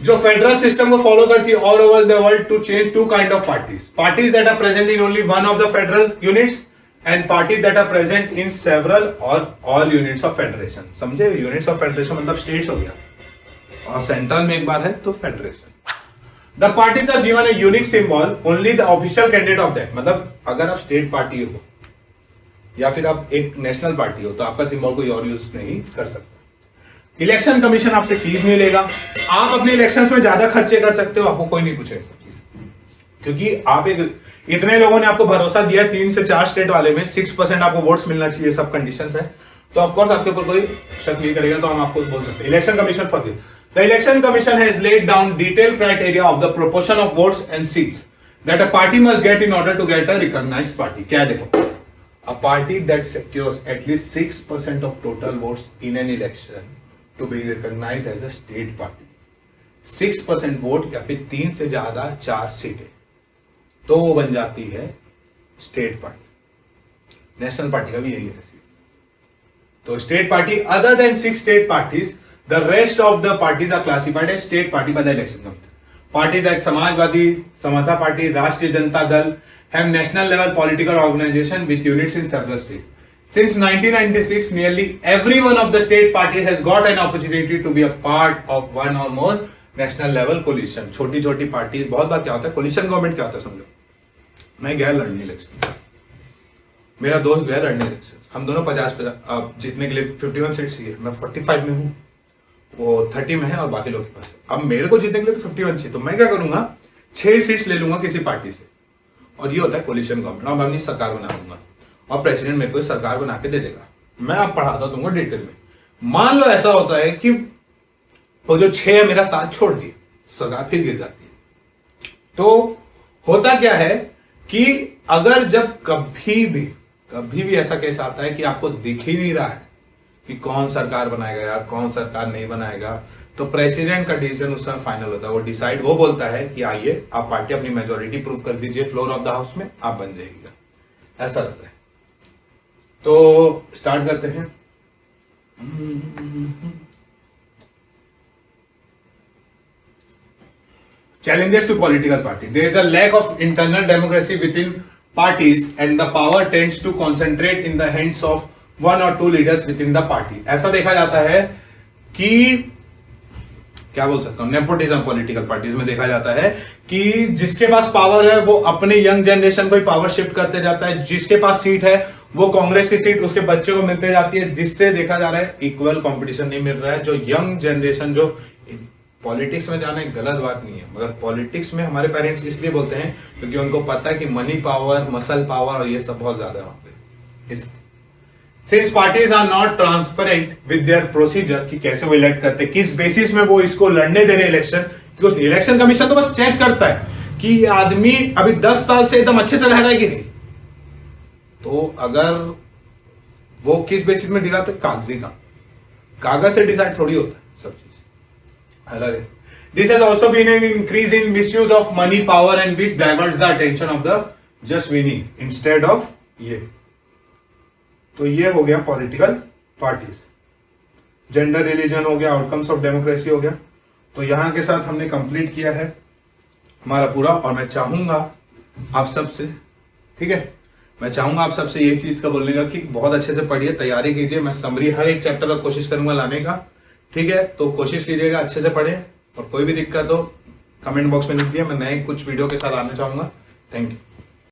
जो federal system को follow करती है all over the world to change to kind of parties that are present in only one of the federal units and parties that are present in several और all units of federation. समझे, units of federation मतलब states हो गया और central में एक बार है तो federation. The parties are given a unique symbol only the official candidate of that. मतलब अगर आप स्टेट पार्टी हो या फिर आप एक नेशनल पार्टी हो तो आपका सिंबल कोई और यूज नहीं कर सकता। इलेक्शन कमीशन आपसे फीस नहीं लेगा, आप अपने इलेक्शंस में ज्यादा खर्चे कर सकते हो, आपको कोई नहीं पूछेगा सब चीज, क्योंकि आप एक इतने लोगों ने आपको भरोसा दिया 3 से 4 स्टेट वाले में 6% आपको वोट्स मिलना चाहिए, सब कंडीशंस है, तो ऑफकोर्स आपके ऊपर कोई शक नहीं करेगा, तो हम आपको बोल सकते हैं election commission for this. The election commission has laid down detail criteria of the proportion of votes and seats that a party must get in order to get a recognised party. क्या देखो, a party that secures at least 6% of total votes in an election to be recognized as a state party, 6% vote या फिर 3 से ज्यादा 4 सीटें, तो वो बन जाती है स्टेट पार्टी। नेशनल पार्टी का भी यही है। तो state party other than 6 state parties, the rest of the parties are classified as state party by the election commission. Parties like Samajwadi, Samata party, Rashtriya Janata दल have national level political organization with units in several states. Since 1996, nearly every one of the state parties has got an opportunity to be a part of one or more national level coalition. छोटी छोटी parties, बहुत बार क्या होता है coalition government क्या होता है समझो, मैं गया लड़ने इलेक्शन, मेरा दोस्त गया लड़ने इलेक्शन, हम दोनों 50 जीतने के लिए 51 सीट्स चाहिए, मैं 45 में हूँ, वो 30 में है और बाकी लोग के पास है। अब मेरे को जीतने के लिए तो 51 चाहिए, तो मैं क्या करूंगा 6 सीट्स ले लूंगा किसी पार्टी से, और ये होता है कोलिशन गवर्नमेंट। अब मैं अपनी सरकार बना दूंगा और प्रेसिडेंट मेरे को सरकार बना के दे देगा, मैं अब पढ़ाता दूंगा डिटेल में। मान लो ऐसा होता है कि वो जो 6 है मेरा साथ छोड़ दिए, सरकार फिर गिर जाती है। तो होता क्या है कि अगर जब कभी भी ऐसा केस आता है कि आपको दिख ही नहीं रहा है कि कौन सरकार बनाएगा यार, कौन सरकार नहीं बनाएगा, तो प्रेसिडेंट का डिसीजन उस समय फाइनल होता है। वो डिसाइड वो बोलता है कि आइए आप पार्टी अपनी मेजोरिटी प्रूव कर दीजिए फ्लोर ऑफ द हाउस में, आप बन जाएगी, ऐसा रहता है। तो स्टार्ट करते हैं। Challenges to political party. There is a lack of internal democracy within parties and the power tends to concentrate in the hands of 1 or 2 leaders within the party. ऐसा देखा जाता है कि क्या बोल सकता हूं, नेपोटिज्म पॉलिटिकल पार्टीज में देखा जाता है कि जिसके पास पावर है वो अपने यंग जनरेशन को ही पावर शिफ्ट करते जाता है, जिसके पास सीट है वो कांग्रेस की सीट उसके बच्चे को मिलते जाती है, जिससे देखा जा रहा है इक्वल कंपटीशन नहीं मिल रहा है। जो यंग जनरेशन जो पॉलिटिक्स में जाना एक गलत बात नहीं है, मगर पॉलिटिक्स में हमारे पेरेंट्स इसलिए बोलते हैं क्योंकि उनको पता है कि मनी पावर, मसल पावर और ये सब बहुत ज्यादा है वहां पे। Since parties are not transparent with their procedure कि कैसे वो इलेक्ट करते, किस बेसिस में वो इसको लड़ने दे रहे इलेक्शन, क्योंकि इलेक्शन कमीशन तो बस चेक करता है कि आदमी अभी 10 साल से एकदम अच्छे से रह रहा है कि नहीं, तो अगर वो किस बेसिस में डिसाइड है, कागज से डिसाइड थोड़ी होता है, सब चीज अलग है। This has also been an increase in misuse of money, power and which diverts the attention of the just winning instead of ये। तो ये हो गया पॉलिटिकल पार्टीज। जेंडर रिलीजन हो गया, आउटकम्स ऑफ डेमोक्रेसी हो गया। तो यहां के साथ हमने कंप्लीट किया है हमारा पूरा, और मैं चाहूंगा आप सबसे, ठीक है, मैं चाहूंगा आप सबसे ये चीज का बोलने का कि बहुत अच्छे से पढ़िए, तैयारी कीजिए। मैं समरी हर एक चैप्टर का कोशिश करूंगा लाने का, ठीक है, तो कोशिश कीजिएगा अच्छे से पढ़े, और कोई भी दिक्कत हो कमेंट बॉक्स में लिख दिया, मैं नए कुछ वीडियो के साथ आना चाहूंगा। Thank you.